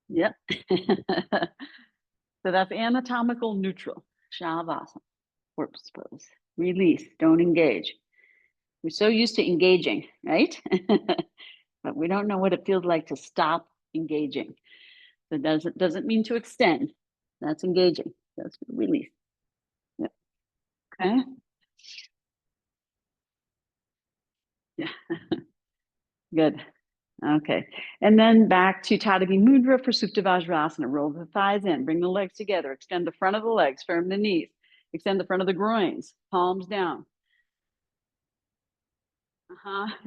Yep. So that's anatomical neutral, Shavasana, corpse pose. Release, don't engage. We're so used to engaging, right? But we don't know what it feels like to stop engaging. So doesn't mean to extend. That's engaging. That's release. Yep. Okay. Yeah. Good. Okay. And then back to Tadagi Mudra for Supta Vajrasana. Roll the thighs in, bring the legs together, extend the front of the legs, firm the knees. Extend the front of the groins, palms down.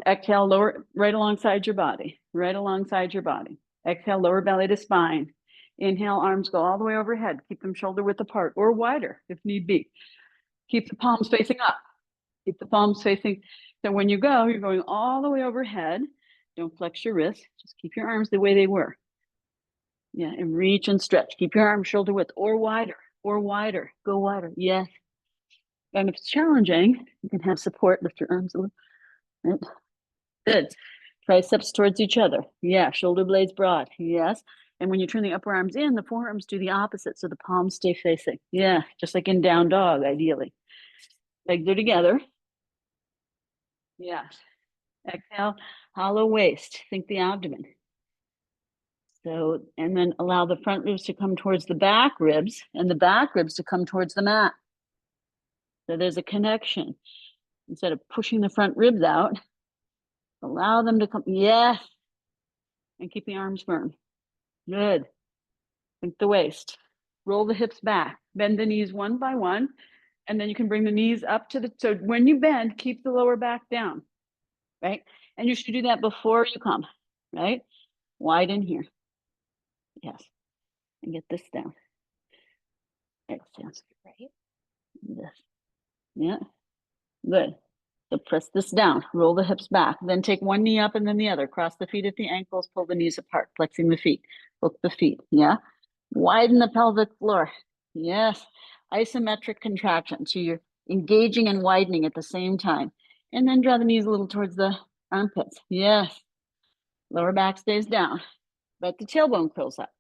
Exhale, lower, right alongside your body, right alongside your body. Exhale, lower belly to spine. Inhale, arms go all the way overhead. Keep them shoulder width apart or wider if need be. Keep the palms facing up. Keep the palms facing. So when you go, you're going all the way overhead. Don't flex your wrists. Just keep your arms the way they were. Yeah, and reach and stretch. Keep your arms shoulder width or wider, or wider. Go wider. Yes. And if it's challenging, you can have support. Lift your arms a little. Right? Good. Triceps towards each other. Yeah, shoulder blades broad. Yes. And when you turn the upper arms in, the forearms do the opposite. So the palms stay facing. Yeah, just like in down dog, ideally. Legs are together. Yes. Exhale, hollow waist. Think the abdomen. So, and then allow the front ribs to come towards the back ribs and the back ribs to come towards the mat. So there's a connection. Instead of pushing the front ribs out, allow them to come. Yes. And keep the arms firm. Good. Think the waist. Roll the hips back. Bend the knees one by one. And then you can bring the knees up to the, so when you bend, keep the lower back down, right? And you should do that before you come, right? Widen here. Yes. And get this down. Exhale. Right. This. Yeah. Good. So press this down. Roll the hips back. Then take one knee up and then the other. Cross the feet at the ankles. Pull the knees apart. Flexing the feet. Hook the feet. Yeah. Widen the pelvic floor. Yes. Isometric contraction. So you're engaging and widening at the same time. And then draw the knees a little towards the armpits. Yes. Lower back stays down, but the tailbone curls up.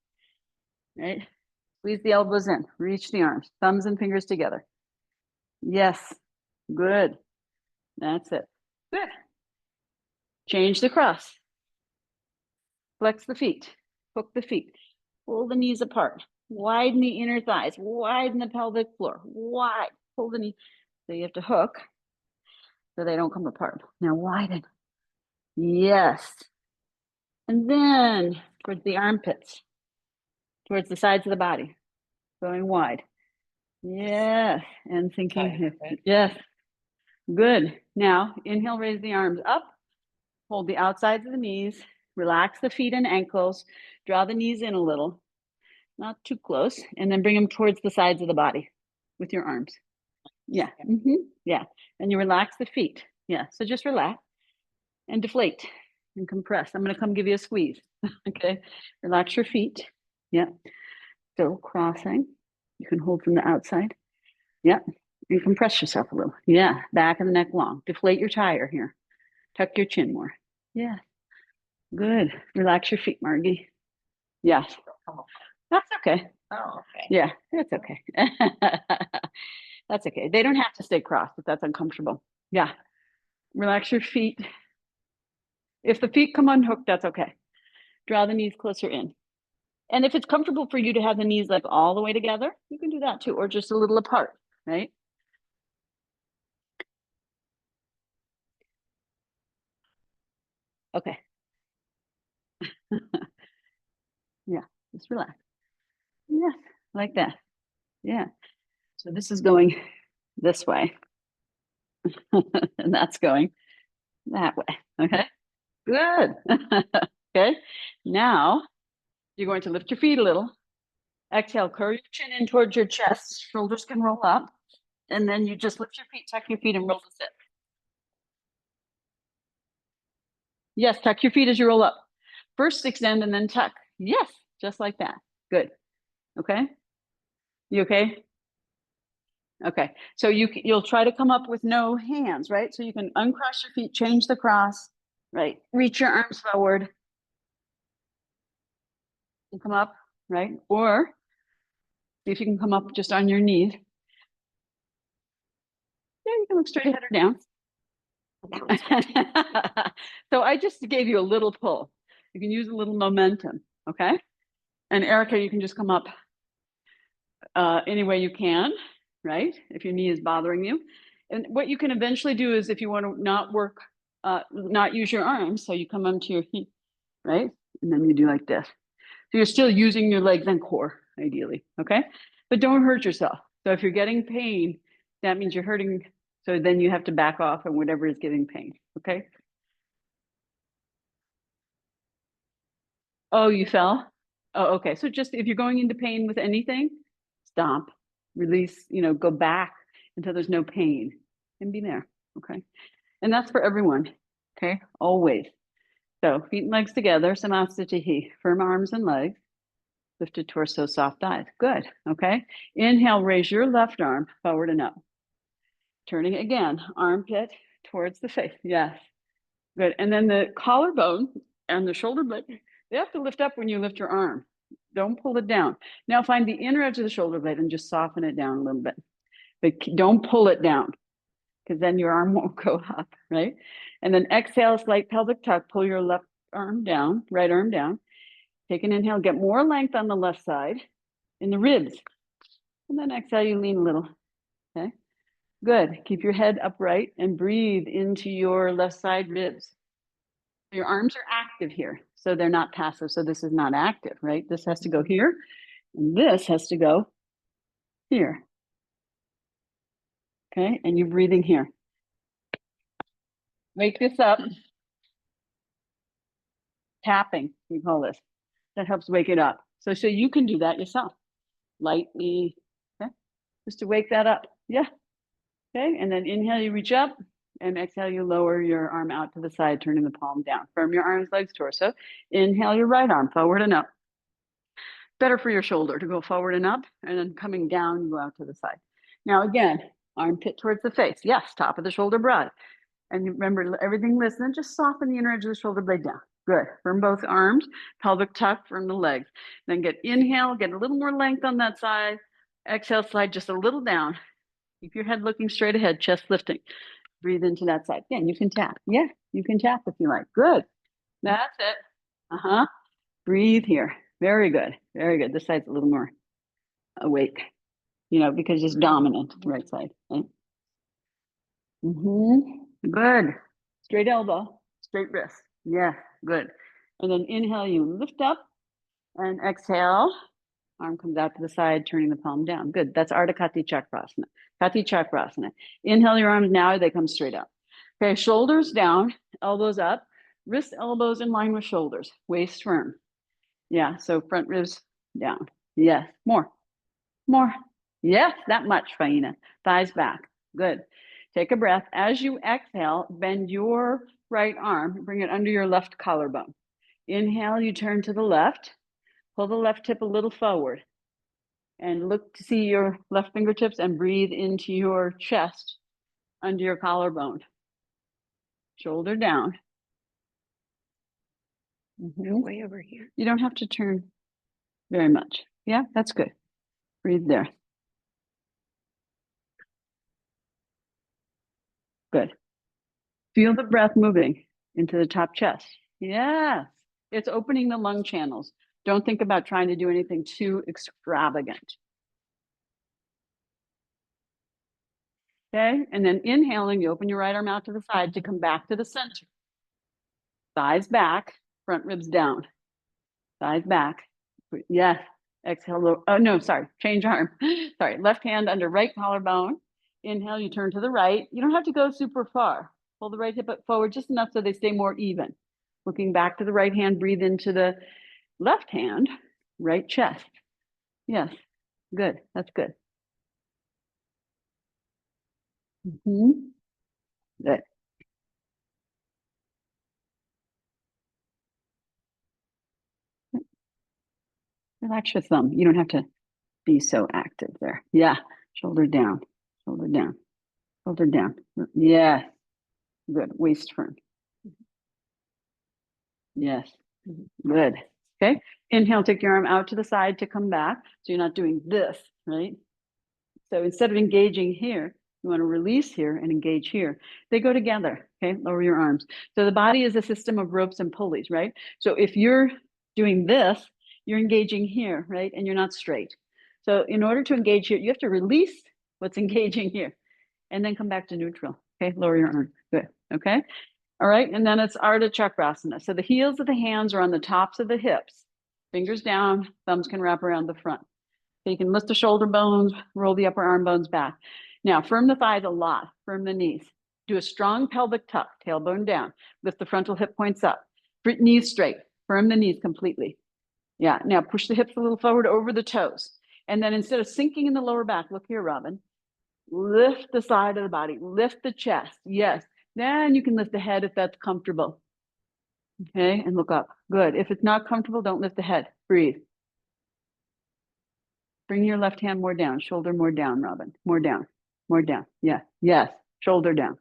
Right? Squeeze the elbows in. Reach the arms. Thumbs and fingers together. Yes. Good. That's it. Good. Change the cross. Flex the feet. Hook the feet. Pull the knees apart. Widen the inner thighs. Widen the pelvic floor. Wide. Pull the knee. So you have to hook so they don't come apart. Now widen. Yes. And then towards the armpits. Towards the sides of the body. Going wide. Yes. And thinking. Okay. Yes. Good. Now inhale, raise the arms up. Hold the outsides of the knees. Relax the feet and ankles. Draw the knees in a little. Not too close. And then bring them towards the sides of the body with your arms. Yeah. Yeah. And you relax the feet. Yeah. So just relax and deflate and compress. I'm going to come give you a squeeze. Okay. Relax your feet. Yeah. Still crossing. You can hold from the outside. Yeah. And compress yourself a little. Yeah. Back of the neck long. Deflate your tire here. Tuck your chin more. Yeah. Good. Relax your feet, Margie. Yes. That's okay. Oh, okay. Yeah, that's okay. That's okay. They don't have to stay crossed if that's uncomfortable. Yeah. Relax your feet. If the feet come unhooked, that's okay. Draw the knees closer in. And if it's comfortable for you to have the knees like all the way together, you can do that too, or just a little apart, right? Okay. Yeah, just relax. Yes, like that. Yeah. So this is going this way. And that's going that way. Okay. Good. Okay. Now you're going to lift your feet a little. Exhale, curl your chin in towards your chest. Shoulders can roll up. And then you just lift your feet, tuck your feet, and roll the sit. Yes, tuck your feet as you roll up. First extend and then tuck. Yes, just like that. Good. Okay. You okay? Okay. So you'll try to come up with no hands, right? So you can uncross your feet, change the cross, right? Reach your arms forward. And come up, right? Or see if you can come up just on your knees. Yeah, you can look straight ahead or down. So I just gave you a little pull. You can use a little momentum, okay? And Erica, you can just come up any way you can, right? If your knee is bothering you. And what you can eventually do is if you want to not work, not use your arms, so you come onto your feet, right? And then you do like this. So you're still using your legs and core, ideally, okay? But don't hurt yourself. So if you're getting pain, that means you're hurting. So then you have to back off on whatever is giving pain. Okay. Oh, you fell? Oh, okay. So just if you're going into pain with anything, stop, release, go back until there's no pain and be there. Okay. And that's for everyone. Okay. Always. So feet and legs together, Samasthitihi, firm arms and legs, lifted torso, soft thighs. Good. Okay. Inhale, raise your left arm forward and up. Turning again, armpit towards the face. Yes. Good. And then the collarbone and the shoulder blade, they have to lift up when you lift your arm. Don't pull it down. Now find the inner edge of the shoulder blade and just soften it down a little bit. But don't pull it down because then your arm won't go up, right? And then exhale, slight pelvic tuck, pull your left arm down, right arm down. Take an inhale, get more length on the left side in the ribs. And then exhale, you lean a little, okay? Good. Keep your head upright and breathe into your left side ribs. Your arms are active here, so they're not passive. So this is not active, right? This has to go here, and this has to go here. Okay, and you're breathing here. Wake this up. Tapping, we call this. That helps wake it up. So you can do that yourself, lightly, okay? Just to wake that up. Yeah. Okay, and then inhale, you reach up, and exhale, you lower your arm out to the side, turning the palm down. Firm your arms, legs, torso. Inhale your right arm forward and up. Better for your shoulder to go forward and up, and then coming down, you go out to the side. Now again, armpit towards the face. Yes, top of the shoulder broad. And remember, everything listen, just soften the inner edge of the shoulder blade down. Good. From both arms, pelvic tuck from the legs. Then inhale, get a little more length on that side. Exhale, slide just a little down. Keep your head looking straight ahead, chest lifting. Breathe into that side. Again, you can tap. Yeah, you can tap if you like. Good. That's it. Uh-huh. Breathe here. Very good. Very good. This side's a little more awake, because it's dominant, the right side. Right? Good. Straight elbow, straight wrist. Yeah, good. And then inhale, you lift up, and exhale. Arm comes out to the side, turning the palm down. Good. That's Ardha Kati Chakrasana. Kati Chakrasana. Inhale your arms now, they come straight up. Okay, shoulders down, elbows up, wrist, elbows in line with shoulders, waist firm. Yeah, so front ribs down. Yes, more. Yes, that much, Faina. Thighs back. Good. Take a breath. As you exhale, bend your right arm, bring it under your left collarbone. Inhale, you turn to the left. Pull the left hip a little forward and look to see your left fingertips and breathe into your chest under your collarbone. Shoulder down. Way over here. You don't have to turn very much. Yeah, that's good. Breathe there. Good. Feel the breath moving into the top chest. Yes. It's opening the lung channels. Don't think about trying to do anything too extravagant. Okay. And then inhaling, you open your right arm out to the side to come back to the center. Thighs back, front ribs down. Thighs back. Yes. Exhale. Oh, no, sorry. Change arm. Sorry. Left hand under right collarbone. Inhale, you turn to the right. You don't have to go super far. Pull the right hip forward just enough so they stay more even. Looking back to the right hand, breathe into the left hand, right chest. Yes. Good. That's good. Good. Relax your thumb. You don't have to be so active there. Yeah. Shoulder down, shoulder down, shoulder down. Yeah. Good. Waist firm. Yes. Good. Okay. Inhale, take your arm out to the side to come back. So you're not doing this, right? So instead of engaging here, you want to release here and engage here. They go together. Okay. Lower your arms. So the body is a system of ropes and pulleys, right? So if you're doing this, you're engaging here, right? And you're not straight. So in order to engage here, you have to release what's engaging here and then come back to neutral. Okay. Lower your arm. Good. Okay. All right. And then it's Ardha Chakrasana. So the heels of the hands are on the tops of the hips. Fingers down, thumbs can wrap around the front. So you can lift the shoulder bones, roll the upper arm bones back. Now, firm the thighs a lot, firm the knees. Do a strong pelvic tuck, tailbone down. Lift the frontal hip points up. Knees straight, firm the knees completely. Yeah, now push the hips a little forward over the toes. And then instead of sinking in the lower back, look here, Robin, lift the side of the body, lift the chest. Yes, then you can lift the head if that's comfortable. Okay, and look up. Good. If it's not comfortable, don't lift the head. Breathe. Bring your left hand more down, shoulder more down, Robin. More down, more down. Yeah, yes. Shoulder down.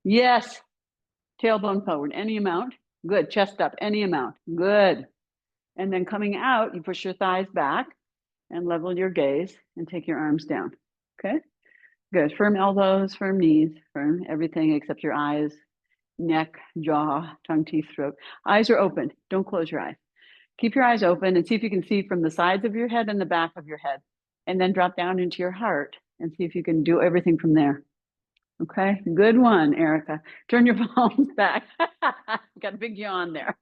Yes. Tailbone forward, any amount. Good. Chest up, any amount. Good. And then coming out, you push your thighs back and level your gaze and take your arms down. Okay. Good. Firm elbows, firm knees, firm everything except your eyes, neck, jaw, tongue, teeth, throat. Eyes are open. Don't close your eyes. Keep your eyes open and see if you can see from the sides of your head and the back of your head. And then drop down into your heart and see if you can do everything from there. Okay, good one, Erica. Turn your palms back. Got a big yawn there.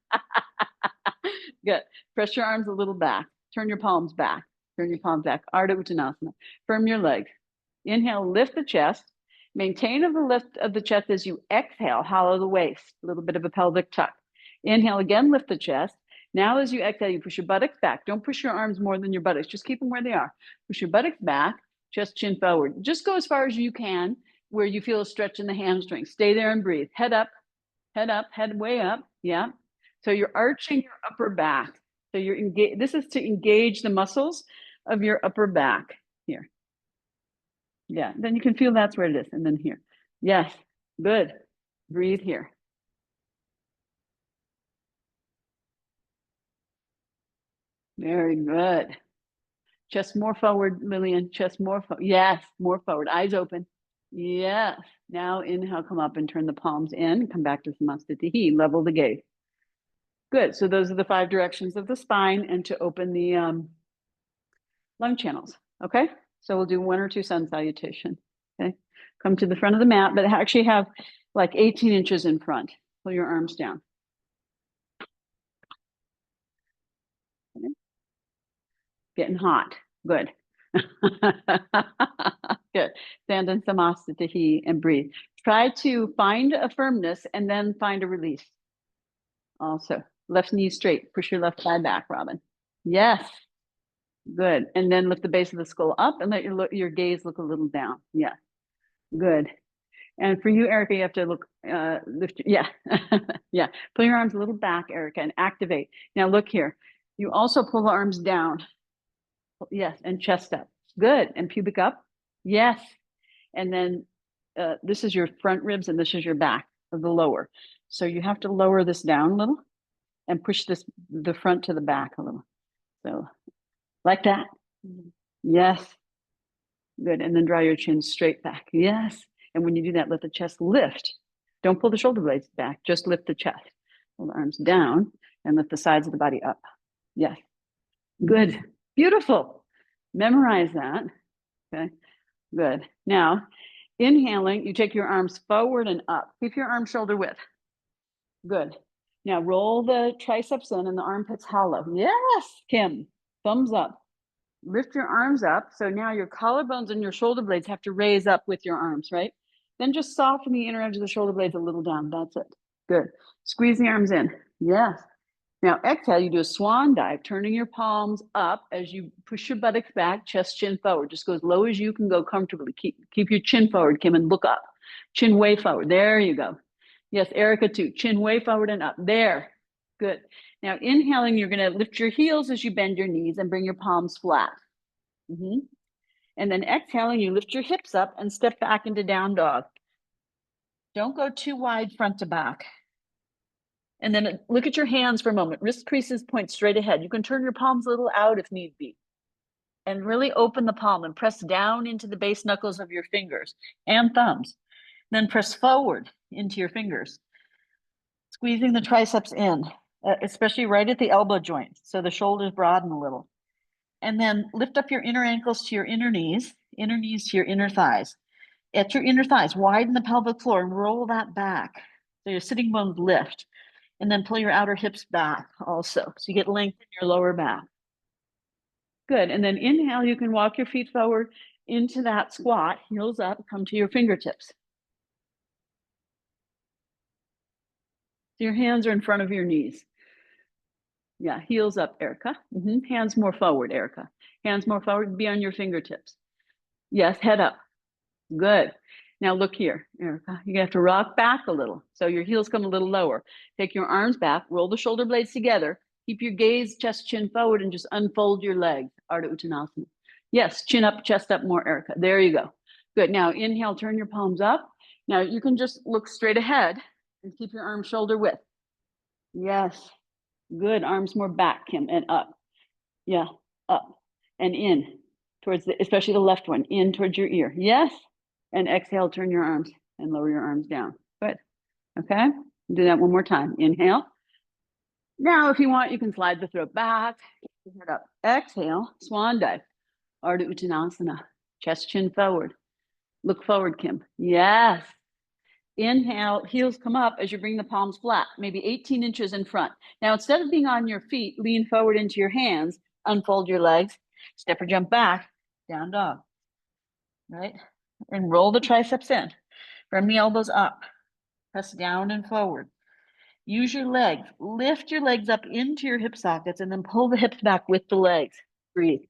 Good. Press your arms a little back. Turn your palms back. Turn your palms back. Ardha Uttanasana. Firm your legs. Inhale, lift the chest. Maintain the lift of the chest as you exhale, hollow the waist, a little bit of a pelvic tuck. Inhale again, lift the chest. Now, as you exhale, you push your buttocks back. Don't push your arms more than your buttocks. Just keep them where they are. Push your buttocks back, chest, chin forward. Just go as far as you can where you feel a stretch in the hamstring. Stay there and breathe. Head up, head way up. Yeah. So you're arching your upper back. So you're engaged. This is to engage the muscles of your upper back here. Yeah. Then you can feel that's where it is. And then here. Yes. Good. Breathe here. Very good. Chest more forward, Lillian. Chest more forward. Yes, more forward. Eyes open. Yes. Now inhale, come up and turn the palms in. Come back to Samastitihi. Level the gaze. Good. So those are the 5 directions of the spine and to open the lung channels. Okay. So we'll do 1 or 2 sun salutation. Okay. Come to the front of the mat, but actually have like 18 inches in front. Pull your arms down. Okay. Getting hot. Good. Good. Stand in Samastitihi and breathe. Try to find a firmness and then find a release. Also, left knee straight. Push your left thigh back, Robin. Yes. Good. And then lift the base of the skull up and let your gaze look a little down. Yeah. Good. And for you, Erica, you have to look, lift, yeah. Yeah. Pull your arms a little back, Erica, and activate. Now look here. You also pull the arms down. Yes. And chest up. Good. And pubic up. Yes. And then this is your front ribs and this is your back of the lower. So you have to lower this down a little and push the front to the back a little. So like that. Yes. Good. And then draw your chin straight back. Yes. And when you do that, let the chest lift. Don't pull the shoulder blades back. Just lift the chest. Pull the arms down and lift the sides of the body up. Yes. Good. Beautiful. Memorize that. Okay. Good. Now, inhaling, you take your arms forward and up. Keep your arm shoulder width. Good. Now roll the triceps in and the armpits hollow. Yes, Kim. Thumbs up. Lift your arms up. So now your collarbones and your shoulder blades have to raise up with your arms, right? Then just soften the inner edge of the shoulder blades a little down. That's it. Good. Squeeze the arms in. Yes. Now exhale, you do a swan dive, turning your palms up as you push your buttocks back, chest, chin forward. Just go as low as you can go comfortably. Keep your chin forward, Kim, and look up. Chin way forward. There you go. Yes, Erica too. Chin way forward and up. There. Good. Now inhaling, you're going to lift your heels as you bend your knees and bring your palms flat. And then exhaling, you lift your hips up and step back into down dog. Don't go too wide front to back. And then look at your hands for a moment. Wrist creases point straight ahead. You can turn your palms a little out if need be. And really open the palm and press down into the base knuckles of your fingers and thumbs. Then press forward into your fingers. Squeezing the triceps in, especially right at the elbow joint, so the shoulders broaden a little. And then lift up your inner ankles to your inner knees to your inner thighs. At your inner thighs, widen the pelvic floor and roll that back. So your sitting bones lift. And then pull your outer hips back also. So you get length in your lower back. Good. And then inhale, you can walk your feet forward into that squat, heels up, come to your fingertips. So your hands are in front of your knees. Yeah, heels up, Erica. Hands more forward, Erica. Hands more forward, be on your fingertips. Yes, head up. Good. Now look here, Erica. You have to rock back a little. So your heels come a little lower. Take your arms back, roll the shoulder blades together. Keep your gaze, chest, chin forward, and just unfold your legs. Ardha Uttanasana. Yes, chin up, chest up more, Erica. There you go. Good. Now inhale, turn your palms up. Now you can just look straight ahead and keep your arms shoulder width. Yes. Good. Arms more back, Kim, and up. Yeah, up and in towards the, especially the left one, in towards your ear. Yes. And exhale, turn your arms and lower your arms down. Good. Okay. Do that one more time. Inhale. Now, if you want, you can slide the throat back, head up. Exhale, swan dive. Ardha Uttanasana. Chest, chin forward. Look forward, Kim. Yes. Inhale, heels come up as you bring the palms flat, maybe 18 inches in front. Now, instead of being on your feet, lean forward into your hands, unfold your legs, step or jump back, down dog, right? And roll the triceps in. Bring the elbows up, press down and forward. Use your legs, lift your legs up into your hip sockets and then pull the hips back with the legs. Breathe.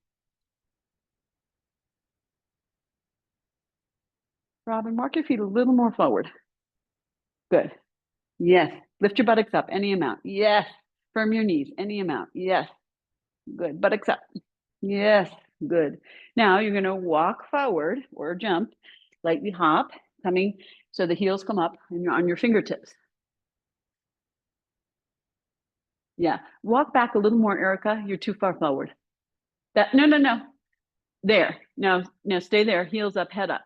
Robin, walk your feet a little more forward. Good. Yes. Lift your buttocks up any amount. Yes. Firm your knees any amount. Yes. Good. Buttocks up. Yes. Good. Now you're going to walk forward or jump, lightly hop, coming so the heels come up and you're on your fingertips. Yeah. Walk back a little more, Erica. You're too far forward. No. There. Now stay there. Heels up, head up.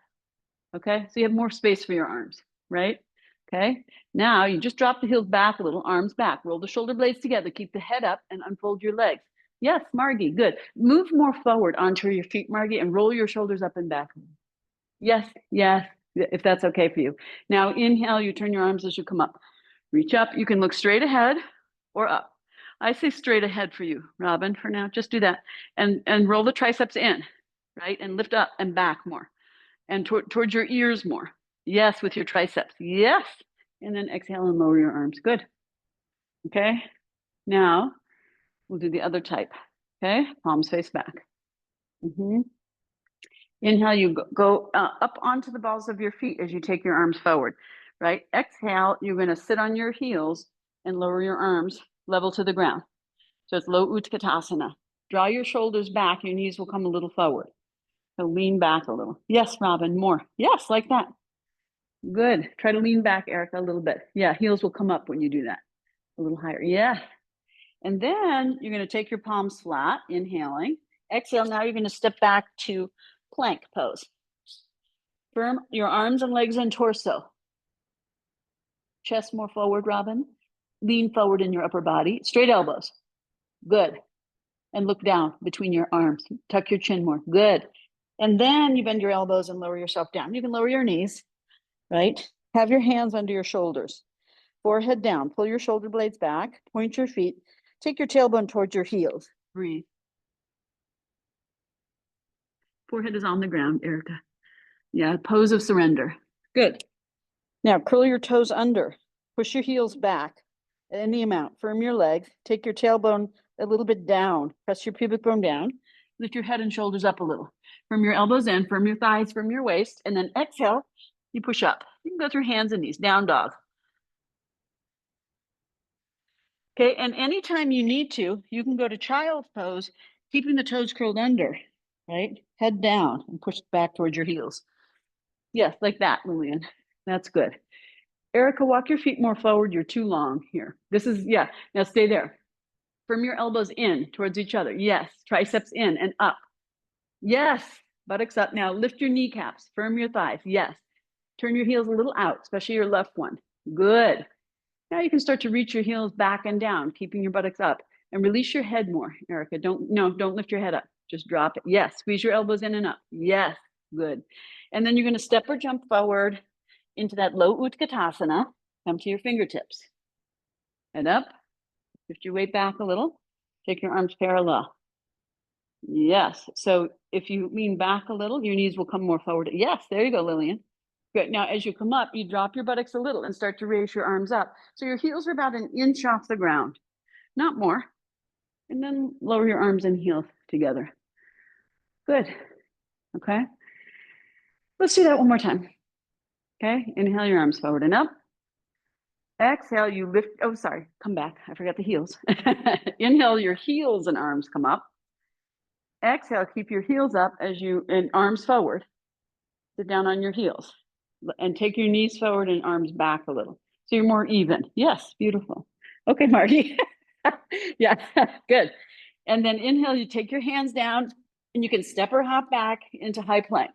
Okay. So you have more space for your arms, right? Okay. Now you just drop the heels back a little, arms back, roll the shoulder blades together, keep the head up and unfold your legs. Yes, Margie, good. Move more forward onto your feet, Margie, and roll your shoulders up and back. Yes, if that's okay for you. Now inhale, you turn your arms as you come up. Reach up, you can look straight ahead or up. I say straight ahead for you, Robin, for now, just do that. And roll the triceps in, right? And lift up and back more. And towards your ears more. Yes, with your triceps. Yes. And then exhale and lower your arms. Good. Okay. Now we'll do the other type. Okay. Palms face back. Inhale, you go up onto the balls of your feet as you take your arms forward, right? Exhale, you're going to sit on your heels and lower your arms level to the ground. So it's low Utkatasana. Draw your shoulders back. Your knees will come a little forward. So lean back a little. Yes, Robin, more. Yes, like that. Good. Try to lean back, Erica, a little bit. Yeah, heels will come up when you do that. A little higher. Yeah. And then you're going to take your palms flat, inhaling. Exhale. Now you're going to step back to plank pose. Firm your arms and legs and torso. Chest more forward, Robin. Lean forward in your upper body. Straight elbows. Good. And look down between your arms. Tuck your chin more. Good. And then you bend your elbows and lower yourself down. You can lower your knees, right? Have your hands under your shoulders. Forehead down. Pull your shoulder blades back. Point your feet. Take your tailbone towards your heels. Breathe. Forehead is on the ground, Erica. Yeah, pose of surrender. Good. Now curl your toes under. Push your heels back any amount. Firm your legs. Take your tailbone a little bit down. Press your pubic bone down. Lift your head and shoulders up a little. Firm your elbows in. Firm your thighs. Firm your waist. And then exhale. You push up. You can go through hands and knees. Down dog. Okay. And anytime you need to, you can go to child's pose, keeping the toes curled under, right? Head down and push back towards your heels. Yes, like that, Lillian. That's good. Erica, walk your feet more forward. You're too long here. This is, yeah. Now stay there. Firm your elbows in towards each other. Yes. Triceps in and up. Yes. Buttocks up. Now lift your kneecaps. Firm your thighs. Yes. Turn your heels a little out, especially your left one. Good. Now you can start to reach your heels back and down, keeping your buttocks up. And release your head more, Erica. Don't lift your head up. Just drop it. Yes. Squeeze your elbows in and up. Yes. Good. And then you're going to step or jump forward into that low Utkatasana. Come to your fingertips. Head up. Lift your weight back a little. Take your arms parallel. Yes. So if you lean back a little, your knees will come more forward. Yes, there you go, Lillian. Good. Now, as you come up, you drop your buttocks a little and start to raise your arms up. So your heels are about an inch off the ground, not more. And then lower your arms and heels together. Good. Okay. Let's do that one more time. Okay. Inhale your arms forward and up. Exhale, you lift. Oh, sorry. Come back. I forgot the heels. Inhale, your heels and arms come up. Exhale, keep your heels up and arms forward. Sit down on your heels and take your knees forward and arms back a little. So you're more even. Yes, beautiful. Okay, Marty. Yeah, good. And then inhale, you take your hands down and you can step or hop back into high plank.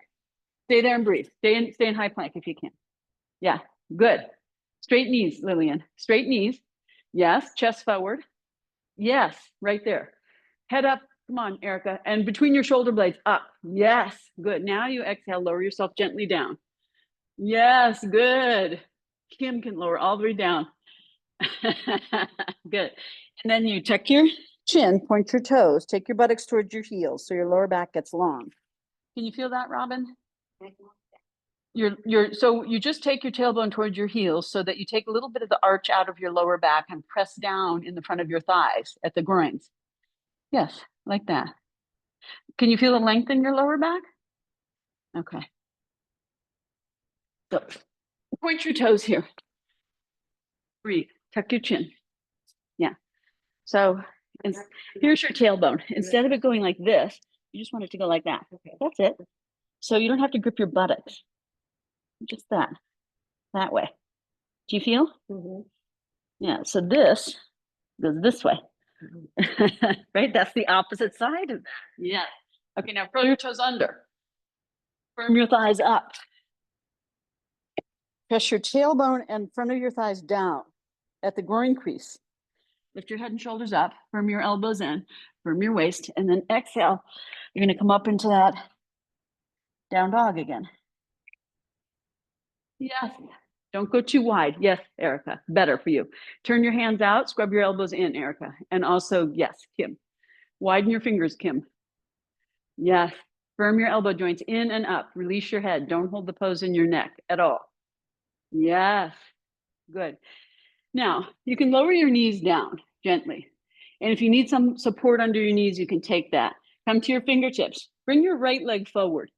Stay there and breathe. Stay in high plank if you can. Yeah, good. Straight knees, Lillian. Straight knees. Yes, chest forward. Yes, right there. Head up. Come on, Erica. And between your shoulder blades, up. Yes, good. Now you exhale, lower yourself gently down. Yes, good. Kim can lower all the way down. Good. And then you tuck your chin, point your toes, take your buttocks towards your heels so your lower back gets long. Can you feel that, Robin? So you just take your tailbone towards your heels so that you take a little bit of the arch out of your lower back and press down in the front of your thighs at the groins. Yes, like that. Can you feel the length in your lower back? Okay. So point your toes here. Breathe. Tuck your chin. Yeah. So here's your tailbone. Instead of it going like this, you just want it to go like that. Okay. That's it. So you don't have to grip your buttocks. Just that way. Do you feel? Mm-hmm. Yeah. So this goes this way. Right? That's the opposite side of that. Yeah. Okay. Now curl your toes under. Firm your thighs up. Press your tailbone and front of your thighs down at the groin crease. Lift your head and shoulders up, firm your elbows in, firm your waist, and then exhale. You're going to come up into that down dog again. Yes. Don't go too wide. Yes, Erica, better for you. Turn your hands out, scrub your elbows in, Erica. And also, yes, Kim. Widen your fingers, Kim. Yes. Firm your elbow joints in and up. Release your head. Don't hold the pose in your neck at all. Yes. Good. Now, you can lower your knees down gently. And if you need some support under your knees, you can take that. Come to your fingertips. Bring your right leg forward.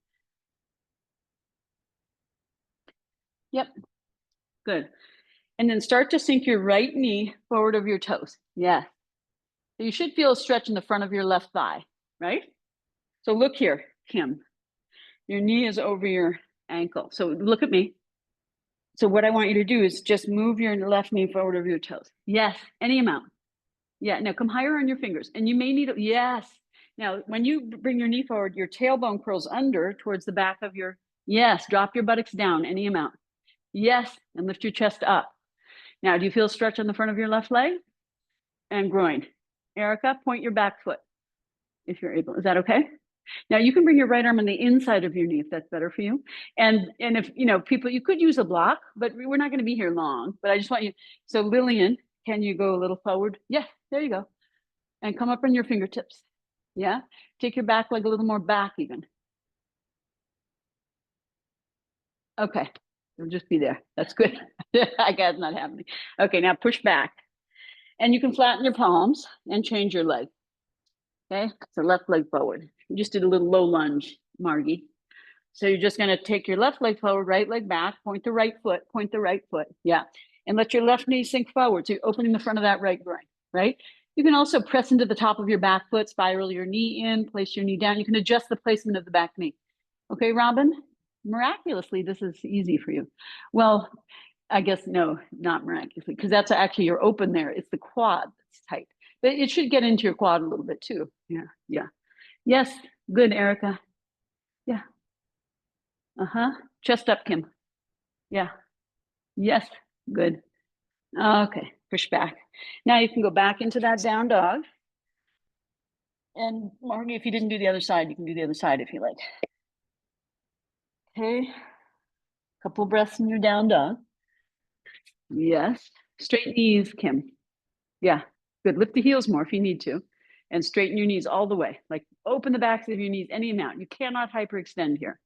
Yep. Good. And then start to sink your right knee forward of your toes. Yeah. So you should feel a stretch in the front of your left thigh, right? So look here, Kim. Your knee is over your ankle. So look at me. So what I want you to do is just move your left knee forward of your toes. Yes, any amount. Yeah, now come higher on your fingers. And you may need, yes. Now, when you bring your knee forward, your tailbone curls under towards the back of your, yes, drop your buttocks down any amount. Yes, and lift your chest up. Now, do you feel a stretch on the front of your left leg? And groin. Erica, point your back foot if you're able. Is that okay? Now you can bring your right arm on the inside of your knee if that's better for you. And if people, you could use a block, but we're not going to be here long. But I just want you. So Lillian, can you go a little forward? Yeah, there you go. And come up on your fingertips. Yeah. Take your back leg a little more back even. Okay. It'll just be there. That's good. I got it's not happening. Okay, now push back. And you can flatten your palms and change your leg. Okay, so left leg forward. You just did a little low lunge, Margie. So you're just going to take your left leg forward, right leg back, point the right foot, Yeah. And let your left knee sink forward. So you're opening the front of that right groin, right? You can also press into the top of your back foot, spiral your knee in, place your knee down. You can adjust the placement of the back knee. Okay, Robin? Miraculously, this is easy for you. Well, I guess no, not miraculously, because that's actually you're open there. It's the quad that's tight. But it should get into your quad a little bit too. Yeah, yeah. Yes, good, Erica. Yeah. Uh-huh. Chest up, Kim. Yeah. Yes, good. Okay, push back. Now you can go back into that down dog. And Margie, if you didn't do the other side, you can do the other side if you like. Okay. Couple breaths in your down dog. Yes. Straight knees, Kim. Yeah, good. Lift the heels more if you need to. and straighten your knees all the way. Like open the backs of your knees any amount. You cannot hyperextend here.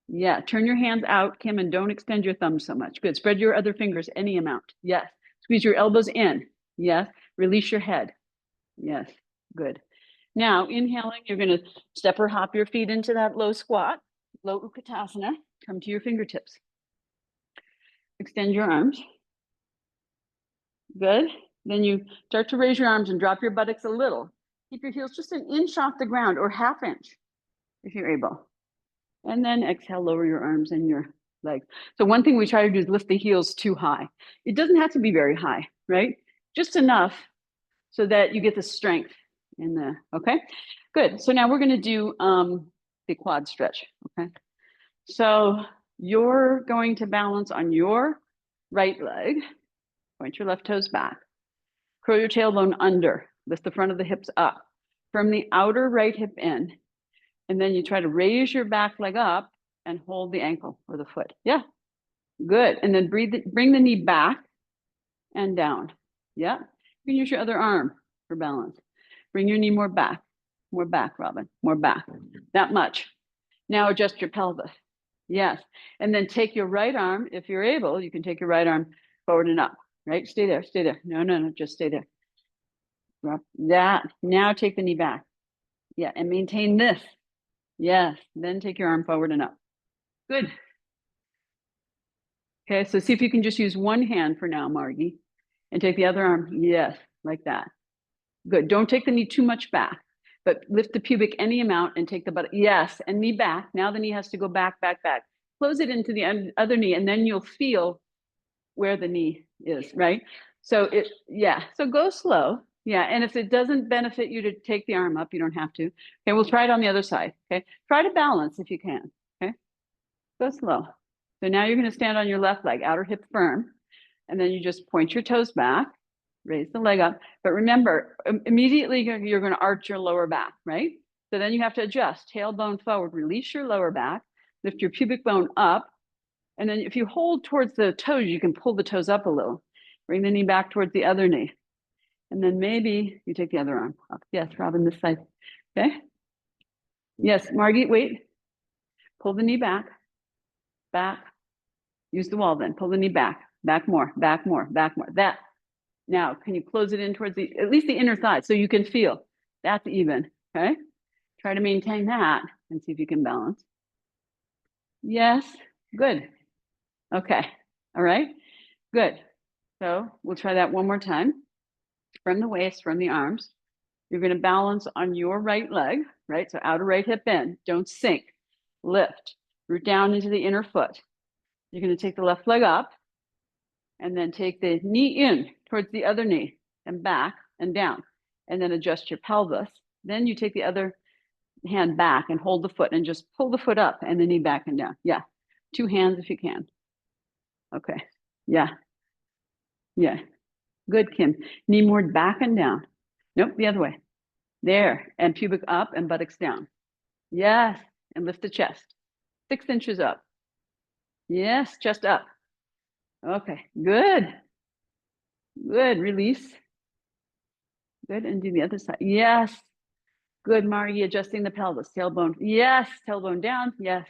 Yeah, turn your hands out, Kim, and don't extend your thumbs so much. Good. Spread your other fingers any amount. Yes. Squeeze your elbows in. Yes. Release your head. Yes. Good. Now, inhaling, you're going to step or hop your feet into that low squat, low Utkatasana. Come to your fingertips. Extend your arms. Good. Then you start to raise your arms and drop your buttocks a little. Keep your heels just an inch off the ground or half inch if you're able. And then exhale, lower your arms and your legs. So one thing we try to do is lift the heels too high. It doesn't have to be very high, right? Just enough so that you get the strength in the, okay? Good. So now we're going to do the quad stretch, okay? So you're going to balance on your right leg. Point your left toes back. Curl your tailbone under. Lift the front of the hips up. From the outer right hip in. And then you try to raise your back leg up and hold the ankle or the foot. Yeah, good. And then bring the knee back and down. Yeah, you can use your other arm for balance. Bring your knee more back, Robin, more back. That much. Now adjust your pelvis. Yes. And then take your right arm, if you're able, you can take your right arm forward and up, right? Stay there, stay there. No, just stay there. Drop that. Now take the knee back. Yeah, and maintain this. Yes, then take your arm forward and up. Good. Okay, so see if you can just use one hand for now, Margie, and take the other arm. Yes, like that. Good. Don't take the knee too much back, but lift the pubic any amount and take the butt. Yes, and knee back. Now the knee has to go back, back, back. Close it into the other knee, and then you'll feel where the knee is, right? So so go slow. Yeah, and if it doesn't benefit you to take the arm up, you don't have to. Okay, we'll try it on the other side, okay? Try to balance if you can, okay? Go slow. So now you're gonna stand on your left leg, outer hip firm, and then you just point your toes back, raise the leg up. But remember, immediately you're gonna arch your lower back, right? So then you have to adjust, tailbone forward, release your lower back, lift your pubic bone up, and then if you hold towards the toes, you can pull the toes up a little. Bring the knee back towards the other knee. And then maybe you take the other arm up. Yes, Robin, this side. Okay. Yes, Margie, wait. Pull the knee back. Back. Use the wall then. Pull the knee back. Back more, back more, back more. That. Now, can you close it in towards at least the inner thigh so you can feel that's even. Okay. Try to maintain that and see if you can balance. Yes. Good. Okay. All right. Good. So we'll try that one more time. From the waist, from the arms. You're going to balance on your right leg, right? So outer right hip in. Don't sink. Lift. Root down into the inner foot. You're going to take the left leg up and then take the knee in towards the other knee and back and down. And then adjust your pelvis. Then you take the other hand back and hold the foot and just pull the foot up and the knee back and down. Yeah. 2 hands if you can. Okay. Yeah. Yeah. Good, Kim. Knee more back and down. Nope, the other way. There. And pubic up and buttocks down. Yes. And lift the chest. 6 inches up. Yes, chest up. Okay, good. Good, release. Good, and do the other side. Yes. Good, Margie, adjusting the pelvis. Tailbone. Yes, tailbone down. Yes.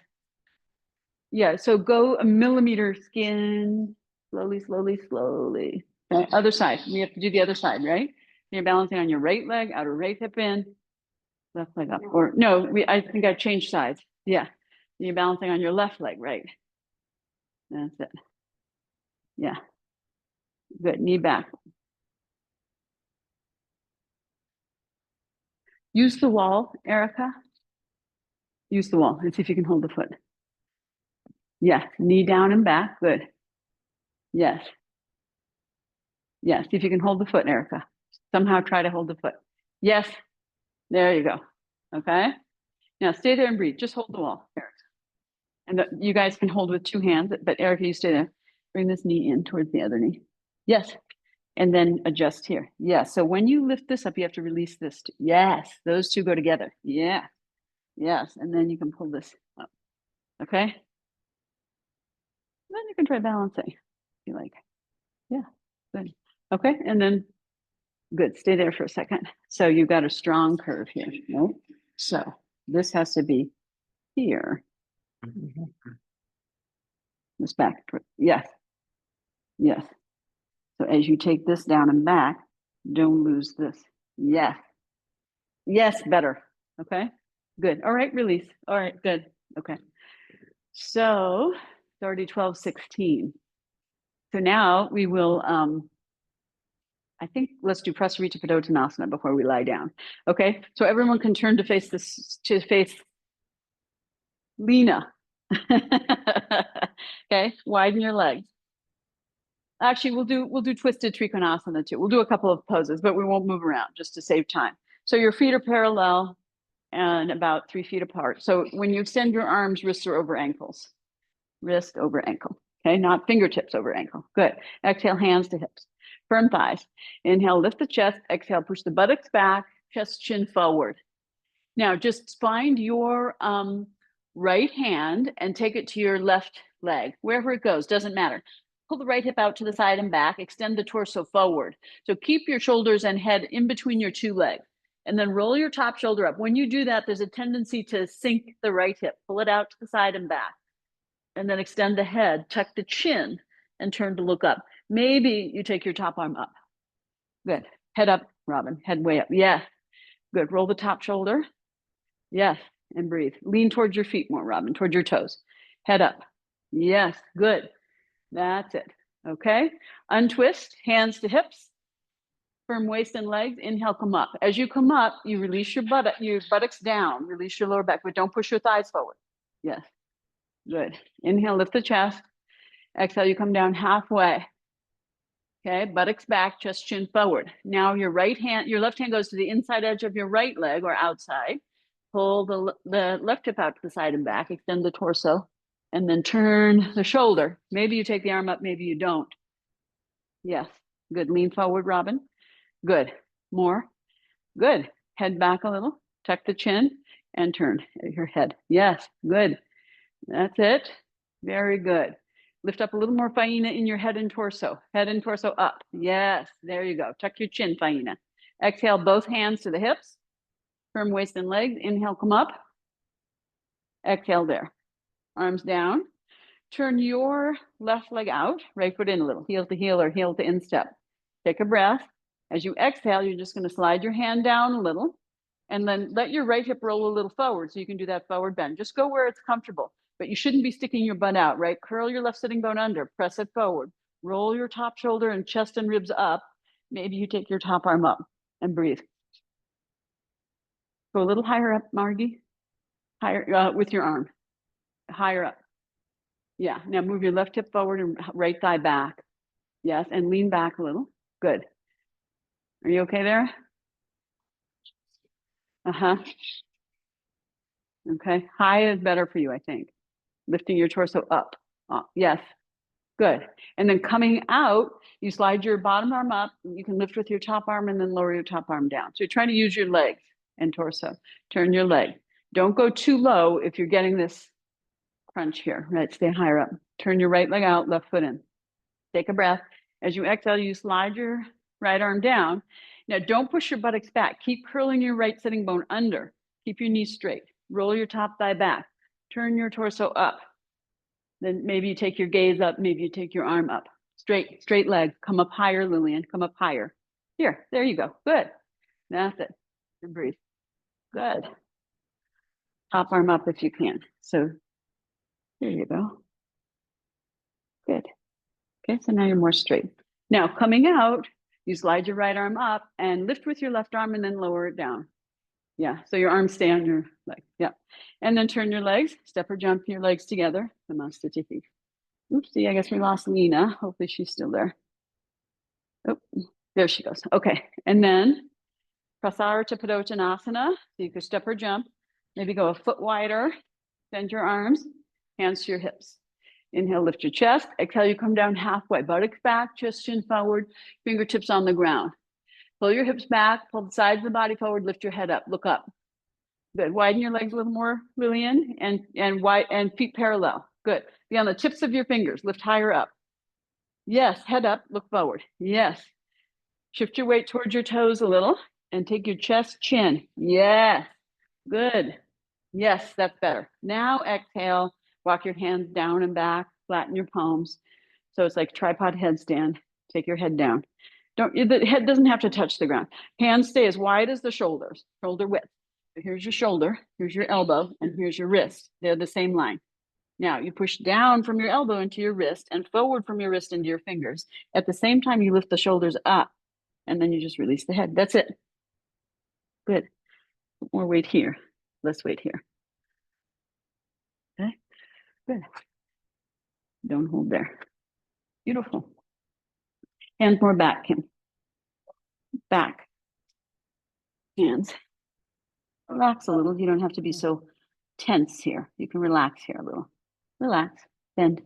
Yeah, so go a millimeter skin. Slowly, slowly, slowly. Okay, other side. We have to do the other side, right? You're balancing on your right leg, outer right hip in, left leg up. Or no, I think I changed sides. Yeah. You're balancing on your left leg, right? That's it. Yeah. Good. Knee back. Use the wall, Erica. Use the wall and see if you can hold the foot. Yeah. Knee down and back. Good. Yes. Yeah. See if you can hold the foot, Erica. Somehow try to hold the foot. Yes. There you go. Okay. Now stay there and breathe. Just hold the wall, Erica. And you guys can hold with 2 hands, but Erica, you stay there. Bring this knee in towards the other knee. Yes. And then adjust here. Yeah. So when you lift this up, you have to release this. Yes. Those 2 go together. Yeah. Yes. And then you can pull this up. Okay. Then you can try balancing if you like. Yeah. Good. Okay. And then Good. Stay there for a second. So you've got a strong curve here. No. So this has to be here. This back. Yes. Yes. So as you take this down and back, don't lose this. Yes. Yes, better. Okay. Good. All right, release. All right, good. Okay. So it's already 12:16. So now we will I think let's do Prasarita Padottanasana before we lie down. Okay. So everyone can turn to face this to face Lena. Okay, widen your legs. Actually, we'll do twisted Trikonasana too. We'll do a couple of poses, but we won't move around just to save time. So your feet are parallel and about 3 feet apart. So when you extend your arms, wrists are over ankles. Wrist over ankle. Okay, not fingertips over ankle. Good. Exhale, hands to hips. Firm thighs. Inhale, lift the chest. Exhale, push the buttocks back, chest, chin forward. Now just find your right hand and take it to your left leg, wherever it goes, doesn't matter. Pull the right hip out to the side and back, extend the torso forward. So keep your shoulders and head in between your 2 legs, and then roll your top shoulder up. When you do that, there's a tendency to sink the right hip. Pull it out to the side and back, and then extend the head, tuck the chin, and turn to look up. Maybe you take your top arm up. Good. Head up, Robin. Head way up. Yeah. Good. Roll the top shoulder. Yes, and breathe. Lean towards your feet more, Robin, towards your toes. Head up. Yes, good. That's it. Okay. Untwist, hands to hips. Firm waist and legs. Inhale, come up. As you come up, you release your buttocks down. Release your lower back, but don't push your thighs forward. Yes. Good. Inhale, lift the chest. Exhale, you come down halfway. Okay, buttocks back, chest, chin forward. Now your left hand goes to the inside edge of your right leg or outside. Pull the left hip out to the side and back, extend the torso, and then turn the shoulder. Maybe you take the arm up, maybe you don't. Yes, good. Lean forward, Robin. Good. More. Good. Head back a little, tuck the chin, and turn your head. Yes, good. That's it. Very good. Lift up a little more, Faina, in your head and torso. Head and torso up. Yes, there you go. Tuck your chin, Faina. Exhale, both hands to the hips. Firm waist and legs. Inhale, come up. Exhale there. Arms down. Turn your left leg out. Right foot in a little. Heel to heel or heel to instep. Take a breath. As you exhale, you're just going to slide your hand down a little. And then let your right hip roll a little forward so you can do that forward bend. Just go where it's comfortable. But you shouldn't be sticking your butt out, right? Curl your left sitting bone under. Press it forward. Roll your top shoulder and chest and ribs up. Maybe you take your top arm up and breathe. Go a little higher up, Margie. Higher with your arm. Higher up. Yeah. Now move your left hip forward and right thigh back. Yes. And lean back a little. Good. Are you okay there? Uh-huh. Okay. High is better for you, I think. Lifting your torso up. Yes. Good. And then coming out, you slide your bottom arm up. You can lift with your top arm and then lower your top arm down. So you're trying to use your legs and torso. Turn your leg. Don't go too low if you're getting this crunch here, right? Stay higher up. Turn your right leg out, left foot in. Take a breath. As you exhale, you slide your right arm down. Now, don't push your buttocks back. Keep curling your right sitting bone under. Keep your knees straight. Roll your top thigh back. Turn your torso up. Then maybe you take your gaze up. Maybe you take your arm up. Straight leg. Come up higher, Lillian. Come up higher. Here, there you go. Good. That's it. And breathe. Good. Top arm up if you can. So there you go. Good. Okay, so now you're more straight. Now coming out, you slide your right arm up and lift with your left arm and then lower it down. Yeah, so your arms stay on your leg. Yeah. And then turn your legs, step or jump your legs together. Namaste. Oopsie, I guess we lost Lena. Hopefully she's still there. Oh, there she goes. Okay, and then Prasarita Padottanasana. So you could step or jump, maybe go a foot wider, bend your arms, hands to your hips. Inhale, lift your chest. Exhale, you come down halfway. Buttocks back, chest, chin forward, fingertips on the ground. Pull your hips back, pull the sides of the body forward, lift your head up, look up. Good. Widen your legs a little more, Lillian, and feet parallel. Good. Be on the tips of your fingers. Lift higher up. Yes. Head up. Look forward. Yes. Shift your weight towards your toes a little and take your chest, chin. Yes, good. Yes, that's better. Now exhale, walk your hands down and back, flatten your palms. So it's like tripod headstand. Take your head down. The head doesn't have to touch the ground. Hands stay as wide as the shoulders, shoulder width. So here's your shoulder, here's your elbow, and here's your wrist. They're the same line. Now you push down from your elbow into your wrist and forward from your wrist into your fingers. At the same time, you lift the shoulders up and then you just release the head. That's it. Good. More weight here, less weight here. Okay, good. Don't hold there. Beautiful. Hands more back, Kim. Back. Hands. Relax a little. You don't have to be so tense here. You can relax here a little. Relax. Bend.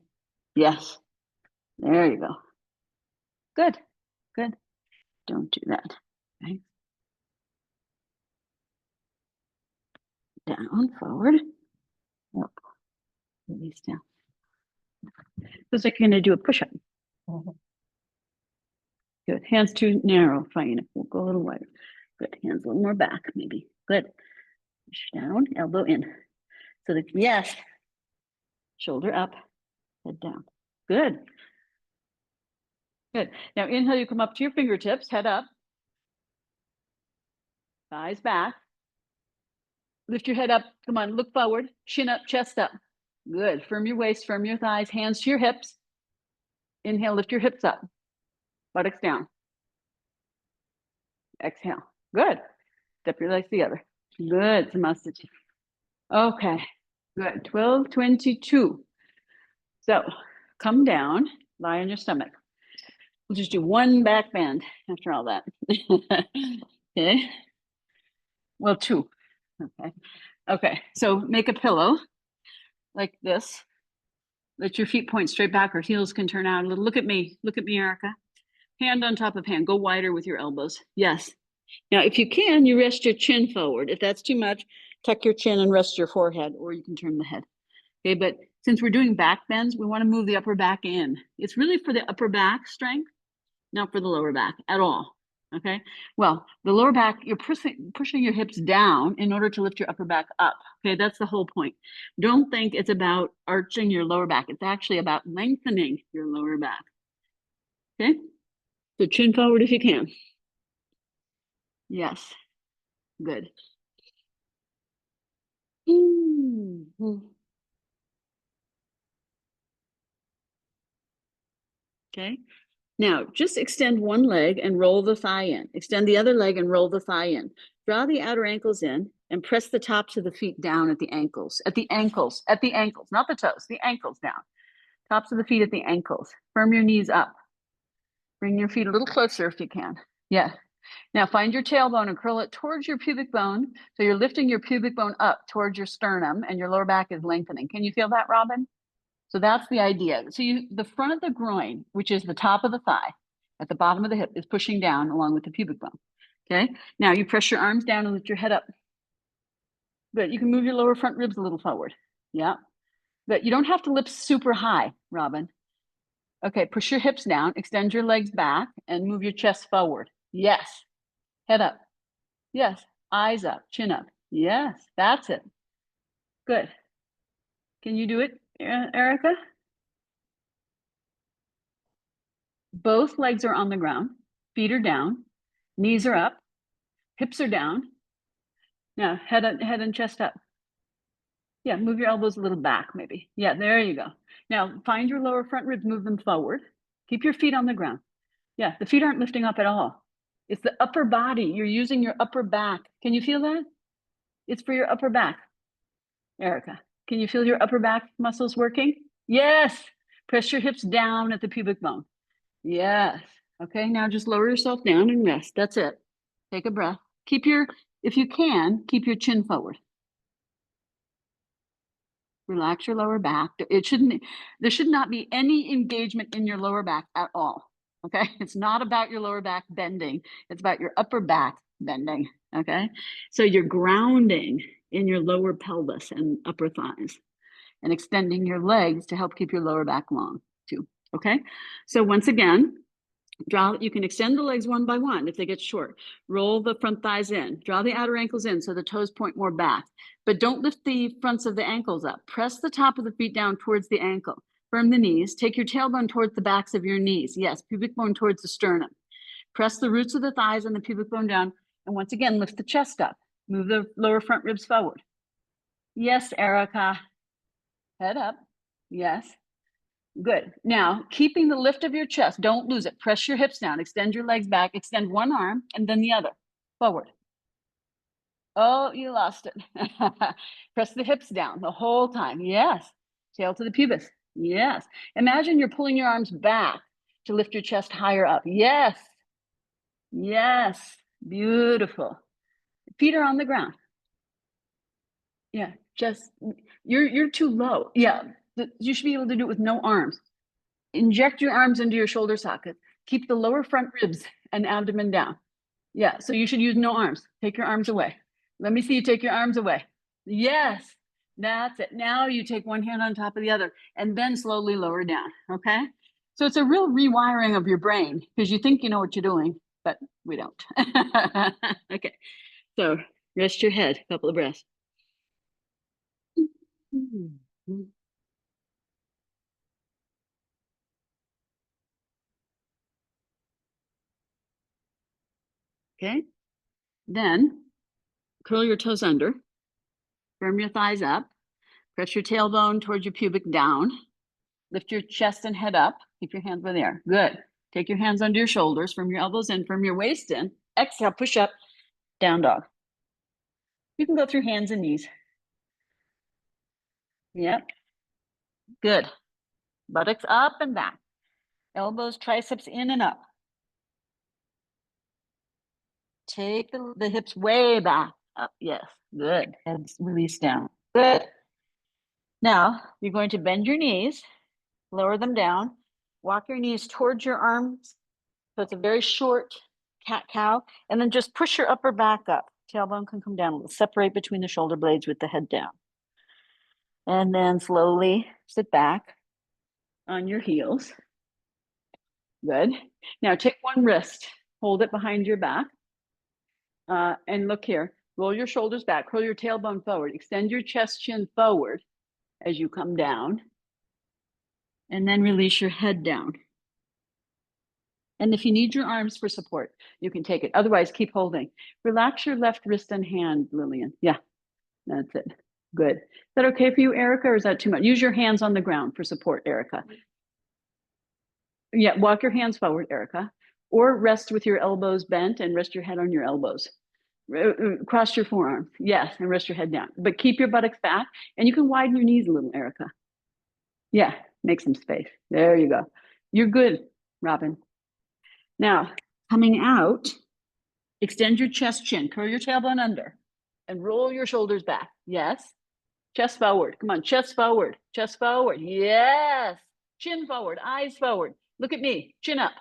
Yes. There you go. Good. Good. Don't do that. Okay. Down, forward. Up. Release down. Feels like you're going to do a push-up. Good. Hands too narrow. Fine. We'll go a little wider. Good. Hands a little more back, maybe. Good. Push down, elbow in. So that, yes. Shoulder up, head down. Good. Good. Now inhale, you come up to your fingertips, head up. Thighs back. Lift your head up. Come on, look forward. Chin up, chest up. Good. Firm your waist, firm your thighs, hands to your hips. Inhale, lift your hips up. Buttocks down. Exhale. Good. Step your legs together. Good. Samasthiti. Okay. Good. 12:22. So come down, lie on your stomach. We'll just do one back bend after all that. Okay. Well, two. Okay. Okay. So make a pillow like this. Let your feet point straight back, or heels can turn out a little. Look at me. Look at me, Erica. Hand on top of hand. Go wider with your elbows. Yes. Now, if you can, you rest your chin forward. If that's too much, tuck your chin and rest your forehead, or you can turn the head. Okay, but since we're doing back bends, we want to move the upper back in. It's really for the upper back strength, not for the lower back at all. Okay, well, the lower back, you're pushing your hips down in order to lift your upper back up. Okay, that's the whole point. Don't think it's about arching your lower back. It's actually about lengthening your lower back. Okay, so chin forward if you can. Yes, good. Okay. Now, just extend one leg and roll the thigh in. Extend the other leg and roll the thigh in. Draw the outer ankles in and press the tops of the feet down at the ankles. At the ankles, not the toes, the ankles down. Tops of the feet at the ankles. Firm your knees up. Bring your feet a little closer if you can. Yeah. Now find your tailbone and curl it towards your pubic bone. So you're lifting your pubic bone up towards your sternum and your lower back is lengthening. Can you feel that, Robin? So that's the idea. So the front of the groin, which is the top of the thigh, at the bottom of the hip, is pushing down along with the pubic bone. Okay. Now you press your arms down and lift your head up. Good. You can move your lower front ribs a little forward. Yeah. But you don't have to lift super high, Robin. Okay. Push your hips down, extend your legs back, and move your chest forward. Yes. Head up. Yes. Eyes up, chin up. Yes. That's it. Good. Can you do it, Erica? Both legs are on the ground, feet are down, knees are up, hips are down. Now head and chest up. Yeah, move your elbows a little back maybe. Yeah, there you go. Now find your lower front ribs, move them forward. Keep your feet on the ground. Yeah, the feet aren't lifting up at all. It's the upper body. You're using your upper back. Can you feel that? It's for your upper back. Erica, can you feel your upper back muscles working? Yes. Press your hips down at the pubic bone. Yes. Okay, now just lower yourself down and rest. That's it. Take a breath. If you can, keep your chin forward. Relax your lower back. There should not be any engagement in your lower back at all. Okay, it's not about your lower back bending. It's about your upper back bending. Okay, so you're grounding in your lower pelvis and upper thighs and extending your legs to help keep your lower back long too. Okay, so once again, Draw, you can extend the legs one by one if they get short. Roll the front thighs in. Draw the outer ankles in so the toes point more back. But don't lift the fronts of the ankles up. Press the top of the feet down towards the ankle. Firm the knees. Take your tailbone towards the backs of your knees. Yes, pubic bone towards the sternum. Press the roots of the thighs and the pubic bone down. And once again, lift the chest up. Move the lower front ribs forward. Yes, Erica. Head up. Yes. Good. Now, keeping the lift of your chest, don't lose it. Press your hips down, extend your legs back, extend one arm and then the other. Forward. Oh, you lost it. Press the hips down the whole time. Yes. Tail to the pubis. Yes. Imagine you're pulling your arms back to lift your chest higher up. Yes. Yes. Beautiful. Feet are on the ground. Yeah. Just you're too low. Yeah. You should be able to do it with no arms. Inject your arms into your shoulder sockets. Keep the lower front ribs and abdomen down. Yeah, so you should use no arms. Take your arms away. Let me see you take your arms away. Yes, that's it. Now you take one hand on top of the other and then slowly lower down, okay? So it's a real rewiring of your brain because you think you know what you're doing, but we don't. Okay, so rest your head, a couple of breaths. Okay, then curl your toes under, firm your thighs up, press your tailbone towards your pubic down, lift your chest and head up, keep your hands where they are. Good. Take your hands under your shoulders, from your elbows in, from your waist in. Exhale, push up, down dog. You can go through hands and knees. Yep. Good. Buttocks up and back. Elbows, triceps in and up. Take the hips way back up. Yes. Good. Heads release down. Good. Now you're going to bend your knees, lower them down, walk your knees towards your arms. So it's a very short cat-cow, and then just push your upper back up. Tailbone can come down a little, separate between the shoulder blades with the head down. And then slowly sit back on your heels. Good. Now take one wrist, hold it behind your back, and look here. Roll your shoulders back, curl your tailbone forward, extend your chest chin forward as you come down, and then release your head down. And if you need your arms for support, you can take it. Otherwise, keep holding. Relax your left wrist and hand, Lillian. Yeah, that's it. Good. Is that okay for you, Erica, or is that too much? Use your hands on the ground for support, Erica. Yeah, walk your hands forward, Erica, or rest with your elbows bent and rest your head on your elbows. Cross your forearms, yes, and rest your head down. But keep your buttocks back, and you can widen your knees a little, Erica. Yeah, make some space. There you go. You're good, Robin. Now, coming out, extend your chest chin, curl your tailbone under, and roll your shoulders back. Yes. Chest forward. Come on, chest forward. Chest forward. Yes. Chin forward, eyes forward. Look at me. Chin up.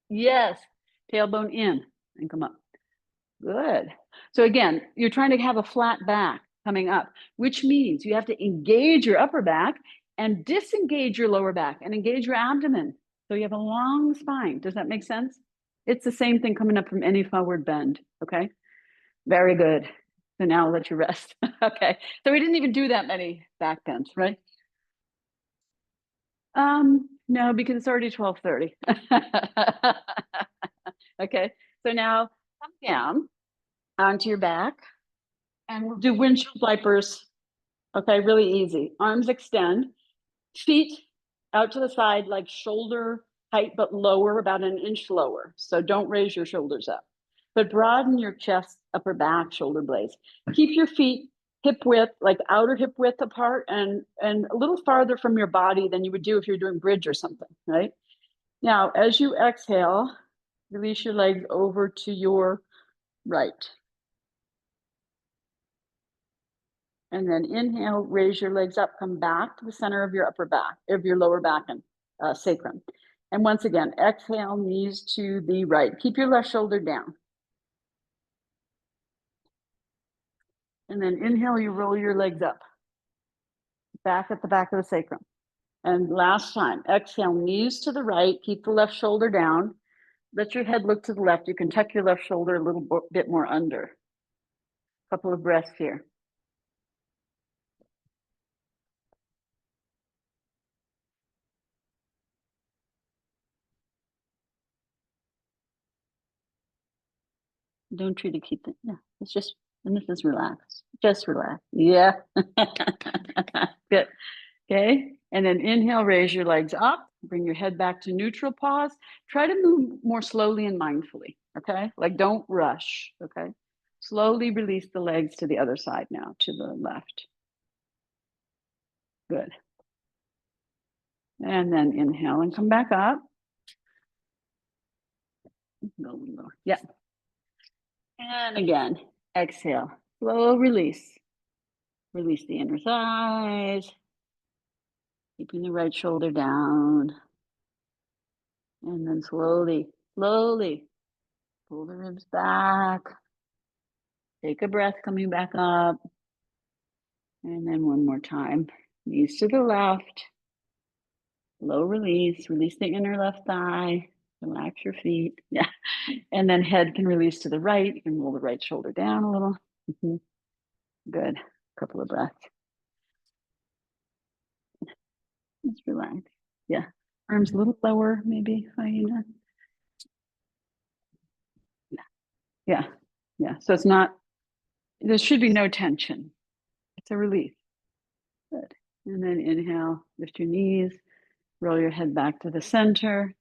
Yes. Tailbone in and come up. Good. So again, you're trying to have a flat back coming up, which means you have to engage your upper back and disengage your lower back and engage your abdomen. So you have a long spine. Does that make sense? It's the same thing coming up from any forward bend. Okay. Very good. So now I'll let you rest. Okay. So we didn't even do that many back bends, right? No, because it's already 12:30. Okay. So now come down onto your back and we'll do windshield wipers. Okay, really easy. Arms extend, feet out to the side like shoulder height, but lower, about an inch lower. So don't raise your shoulders up, but broaden your chest, upper back, shoulder blades. Keep your feet hip width, like outer hip width apart and a little farther from your body than you would do if you're doing bridge or something, right? Now, as you exhale, release your legs over to your right. And then inhale, raise your legs up, come back to the center of your upper back, of your lower back and sacrum. And once again, exhale, knees to the right. Keep your left shoulder down. And then inhale, you roll your legs up, back at the back of the sacrum. And last time, exhale, knees to the right, keep the left shoulder down. Let your head look to the left. You can tuck your left shoulder a little bit more under. Couple of breaths here. Don't try to keep it. Yeah, it's just, and this is relaxed. Just relax. Yeah. Good. Okay. And then inhale, raise your legs up, bring your head back to neutral pause. Try to move more slowly and mindfully. Okay. Like don't rush. Okay. Slowly release the legs to the other side now, to the left. Good. And then inhale and come back up. Go lower. Yeah. And again, exhale, slow release. Release the inner thighs, keeping the right shoulder down. And then slowly, slowly pull the ribs back. Take a breath coming back up. And then one more time. Knees to the left. Low release. Release the inner left thigh. Relax your feet. Yeah. And then head can release to the right. You can roll the right shoulder down a little. Good. Couple of breaths. Just relax. Yeah. Arms a little lower, maybe. Yeah. Yeah. So it's not, there should be no tension. It's a relief. Good. And then inhale, lift your knees, roll your head back to the center.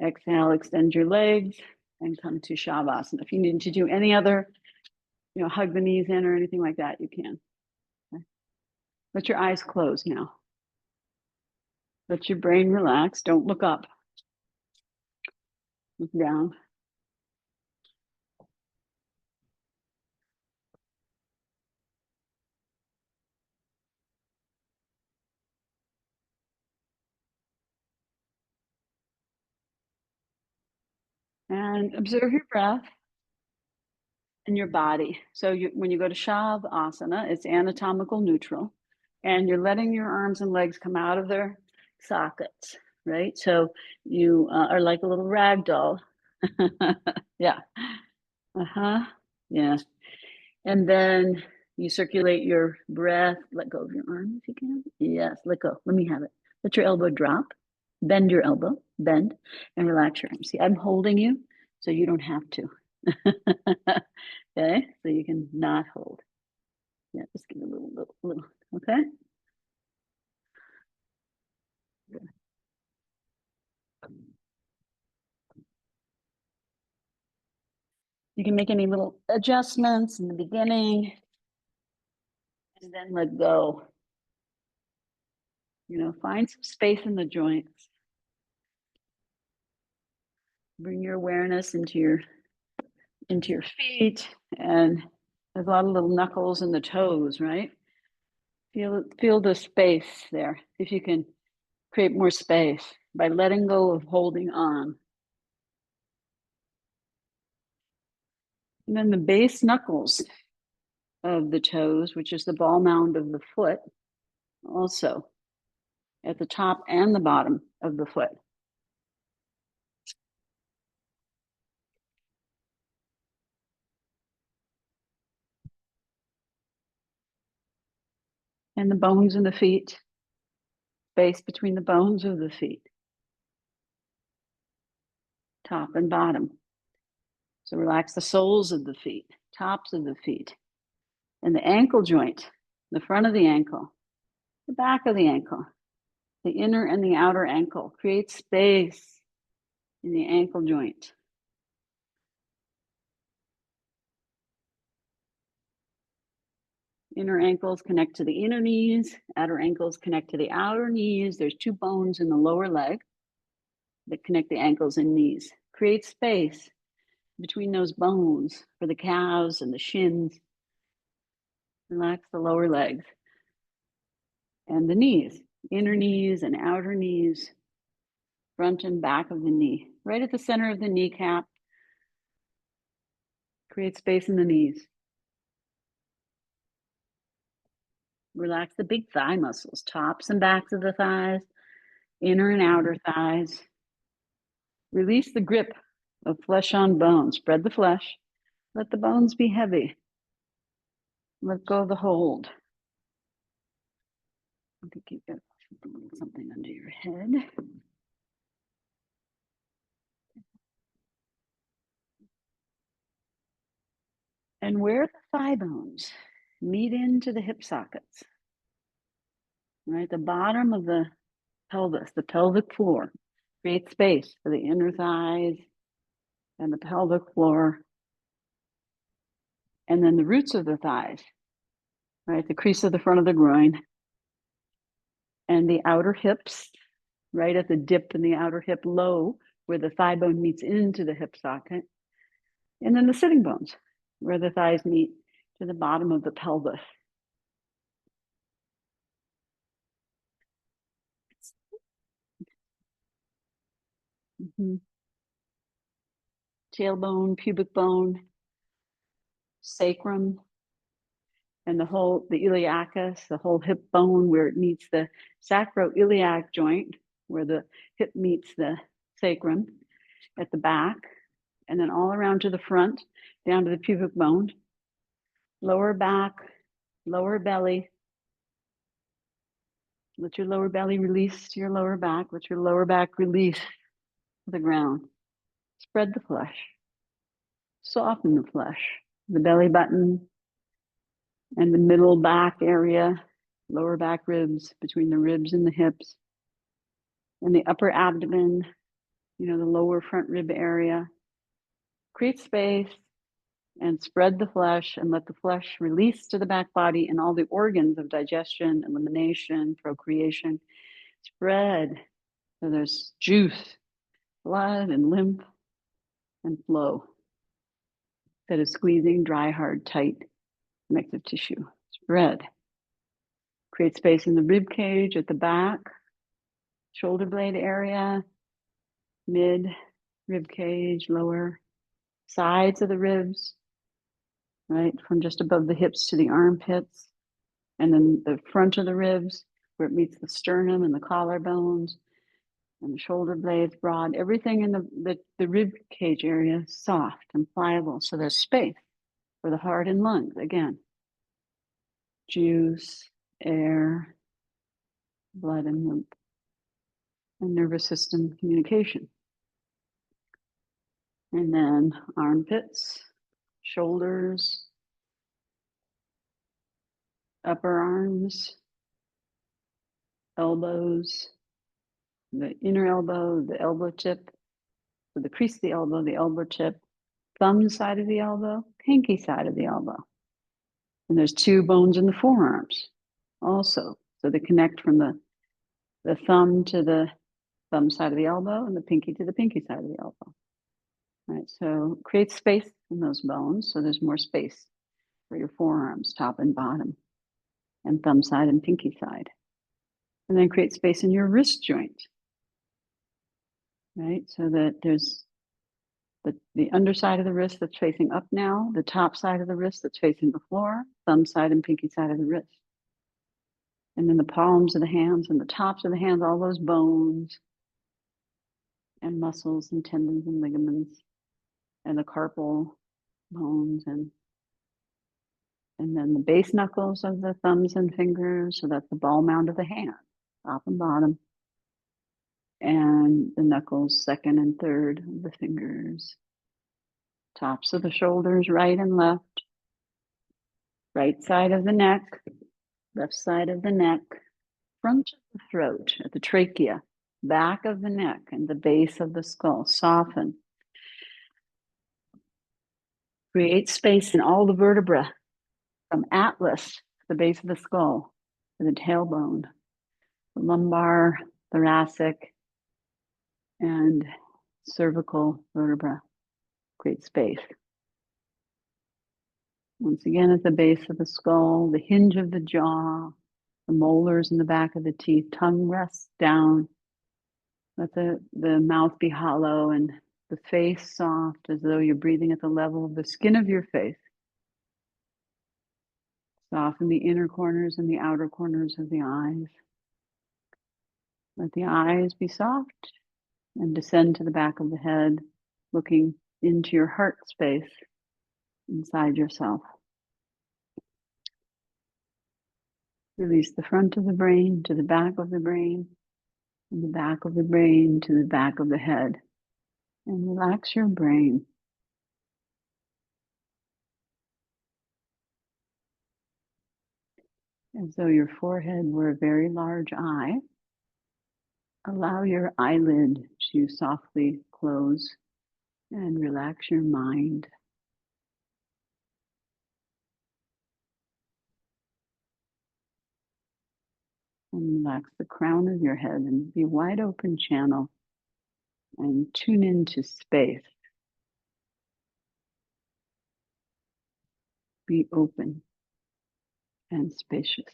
Exhale, extend your legs and come to Shavasana. If you need to do any other, hug the knees in or anything like that, you can. Okay. Let your eyes close now. Let your brain relax. Don't look up. Look down. And observe your breath and your body. So when you go to Shavasana, it's anatomical neutral, and you're letting your arms and legs come out of their sockets, right? So you are like a little rag doll. Yeah. Uh-huh. Yeah. And then you circulate your breath. Let go of your arm if you can. Yes, let go. Let me have it. Let your elbow drop. Bend your elbow. Bend and relax your arm. See, I'm holding you, so you don't have to. Okay, so you can not hold. Yeah, just give a little. Okay. Good. You can make any little adjustments in the beginning, and then let go. Find some space in the joints. Bring your awareness into your feet, and there's a lot of little knuckles in the toes, right? Feel the space there. If you can create more space by letting go of holding on. And then the base knuckles of the toes, which is the ball mound of the foot, also at the top and the bottom of the foot. And the bones in the feet, space between the bones of the feet, top and bottom. So relax the soles of the feet, tops of the feet, and the ankle joint, the front of the ankle, the back of the ankle, the inner and the outer ankle. Create space in the ankle joint. Inner ankles connect to the inner knees, outer ankles connect to the outer knees. There's 2 bones in the lower leg that connect the ankles and knees. Create space between those bones for the calves and the shins. Relax the lower legs and the knees, inner knees and outer knees, front and back of the knee, right at the center of the kneecap. Create space in the knees. Relax the big thigh muscles, tops and backs of the thighs, inner and outer thighs. Release the grip of flesh on bone. Spread the flesh. Let the bones be heavy. Let go of the hold. I think you've got something under your head. And where the thigh bones meet into the hip sockets, right? The bottom of the pelvis, the pelvic floor, create space for the inner thighs and the pelvic floor. And then the roots of the thighs, right? The crease of the front of the groin and the outer hips, right at the dip in the outer hip low, where the thigh bone meets into the hip socket. And then the sitting bones, where the thighs meet to the bottom of the pelvis. Tailbone, pubic bone, sacrum, and the iliacus, the whole hip bone where it meets the sacroiliac joint, where the hip meets the sacrum at the back, and then all around to the front, down to the pubic bone, lower back, lower belly. Let your lower belly release to your lower back. Let your lower back release to the ground. Spread the flesh. Soften the flesh. The belly button and the middle back area, lower back ribs, between the ribs and the hips, and the upper abdomen, the lower front rib area. Create space and spread the flesh and let the flesh release to the back body and all the organs of digestion, elimination, procreation. Spread so there's juice, blood, and lymph and flow that is squeezing dry, hard, tight connective tissue. Spread. Create space in the rib cage at the back, shoulder blade area, mid rib cage, lower sides of the ribs, right? From just above the hips to the armpits, and then the front of the ribs where it meets the sternum and the collarbones and the shoulder blades broad. Everything in the rib cage area is soft and pliable. So there's space for the heart and lungs. Again, juice, air, blood and lymph, and nervous system communication. And then armpits, shoulders, upper arms, elbows, the inner elbow, the elbow tip, so the crease of the elbow tip, thumb side of the elbow, pinky side of the elbow. And there's two bones in the forearms also. So they connect from the thumb to the thumb side of the elbow and the pinky to the pinky side of the elbow. Right, so create space in those bones so there's more space for your forearms, top and bottom, and thumb side and pinky side. And then create space in your wrist joint, right? So that there's the underside of the wrist that's facing up now, the top side of the wrist that's facing the floor, thumb side and pinky side of the wrist. And then the palms of the hands and the tops of the hands, all those bones and muscles and tendons and ligaments and the carpal bones and then the base knuckles of the thumbs and fingers. So that's the ball mound of the hand, top and bottom. And the knuckles, second and third of the fingers, tops of the shoulders, right and left, right side of the neck, left side of the neck, front of the throat, at the trachea, back of the neck, and the base of the skull. Soften. Create space in all the vertebrae, from atlas, the base of the skull, to the tailbone, the lumbar, thoracic, and cervical vertebra. Create space. Once again, at the base of the skull, the hinge of the jaw, the molars in the back of the teeth, tongue rests down. Let the mouth be hollow and the face soft, as though you're breathing at the level of the skin of your face. Soften the inner corners and the outer corners of the eyes. Let the eyes be soft and descend to the back of the head, looking into your heart space inside yourself. Release the front of the brain to the back of the brain, and the back of the brain to the back of the head. And relax your brain. As though your forehead were a very large eye. Allow your eyelid to softly close and relax your mind. And relax the crown of your head and be wide open channel and tune into space. Be open and spacious.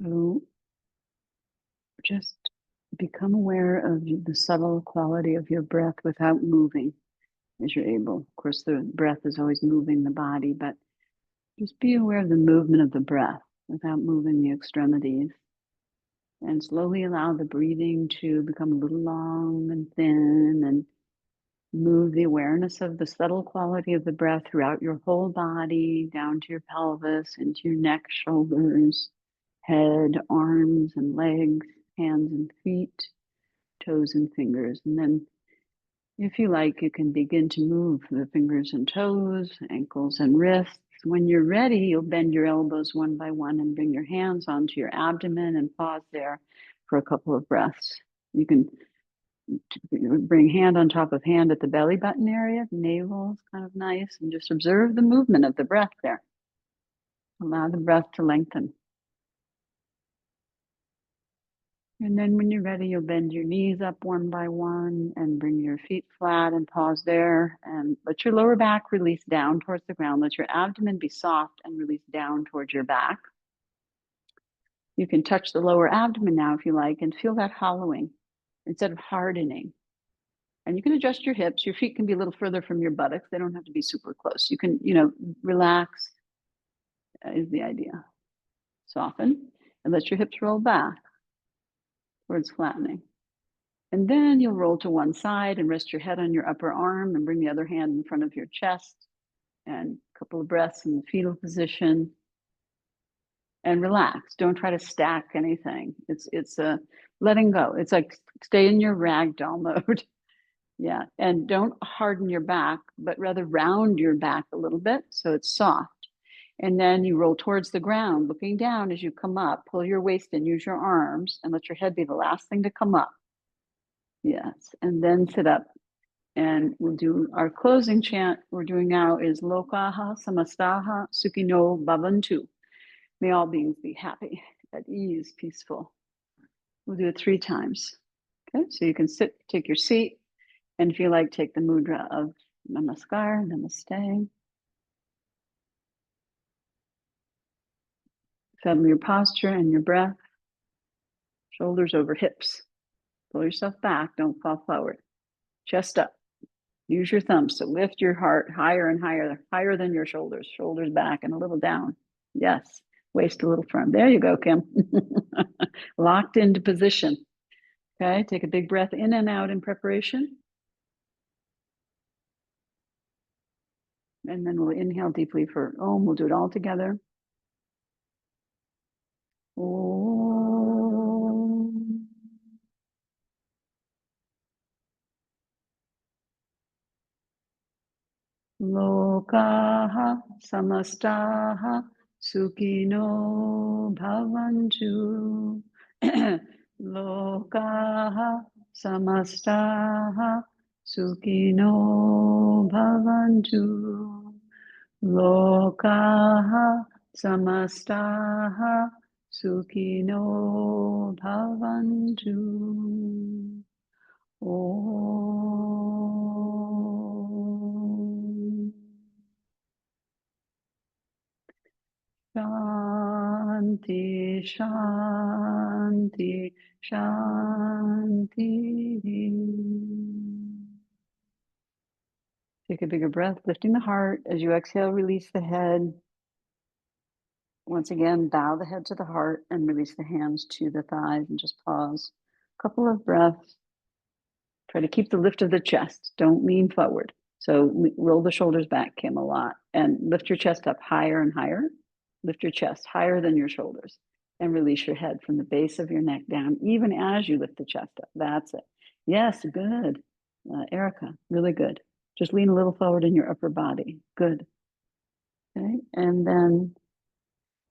So just become aware of the subtle quality of your breath without moving as you're able. Of course, the breath is always moving the body, but just be aware of the movement of the breath without moving the extremities. And slowly allow the breathing to become a little long and thin, and move the awareness of the subtle quality of the breath throughout your whole body, down to your pelvis, into your neck, shoulders, head, arms and legs, hands and feet, toes and fingers. And then if you like, you can begin to move the fingers and toes, ankles and wrists. When you're ready, you'll bend your elbows one by one and bring your hands onto your abdomen and pause there for a couple of breaths. You can bring hand on top of hand at the belly button area. Navel is kind of nice, and just observe the movement of the breath there. Allow the breath to lengthen. And then when you're ready, you'll bend your knees up one by one and bring your feet flat and pause there, and let your lower back release down towards the ground. Let your abdomen be soft and release down towards your back. You can touch the lower abdomen now if you like and feel that hollowing instead of hardening. And you can adjust your hips. Your feet can be a little further from your buttocks. They don't have to be super close. You can, relax is the idea. Soften and let your hips roll back towards flattening. And then you'll roll to one side and rest your head on your upper arm and bring the other hand in front of your chest, and a couple of breaths in the fetal position, and relax. Don't try to stack anything. It's a letting go. It's like stay in your ragdoll mode. Yeah. And don't harden your back, but rather round your back a little bit so it's soft. And then you roll towards the ground, looking down as you come up. Pull your waist in, use your arms, and let your head be the last thing to come up. Yes. And then sit up. And we'll do our closing chant we're doing now is Lokaha Samastaha Sukhino Bhavantu. May all beings be happy, at ease, peaceful. We'll do it 3 times. Okay, so you can sit, take your seat, and if you like, take the mudra of Namaskar, Namaste. Settle your posture and your breath. Shoulders over hips. Pull yourself back, don't fall forward. Chest up. Use your thumbs to lift your heart higher and higher, higher than your shoulders. Shoulders back and a little down. Yes. Waist a little firm. There you go, Kim. Locked into position. Okay, take a big breath in and out in preparation. And then we'll inhale deeply for Om. We'll do it all together. Om. Lokaha samastaha sukino bhavantu. Lokaha samastaha sukino bhavantu. Lokaha samastaha sukino bhavantu. Om. Shanti, Shanti, Shanti. Take a bigger breath, lifting the heart. As you exhale, release the head. Once again, bow the head to the heart and release the hands to the thighs and just pause. A couple of breaths. Try to keep the lift of the chest. Don't lean forward. So roll the shoulders back, Kim, a lot, and lift your chest up higher and higher. Lift your chest higher than your shoulders and release your head from the base of your neck down, even as you lift the chest up. That's it. Yes, good. Erica, really good. Just lean a little forward in your upper body. Good. Okay, and then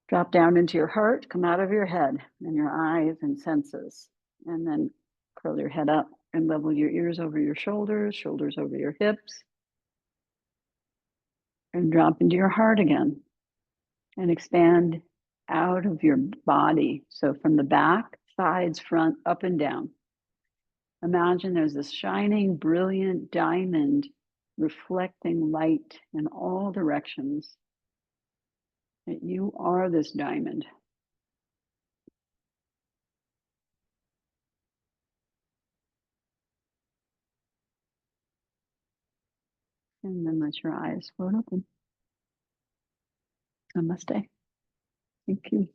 drop down into your heart, come out of your head and your eyes and senses, and then curl your head up and level your ears over your shoulders, shoulders over your hips, and drop into your heart again and expand out of your body. So from the back, sides, front, up and down. Imagine there's this shining, brilliant diamond reflecting light in all directions. That you are this diamond. And then let your eyes float open. Namaste. Thank you.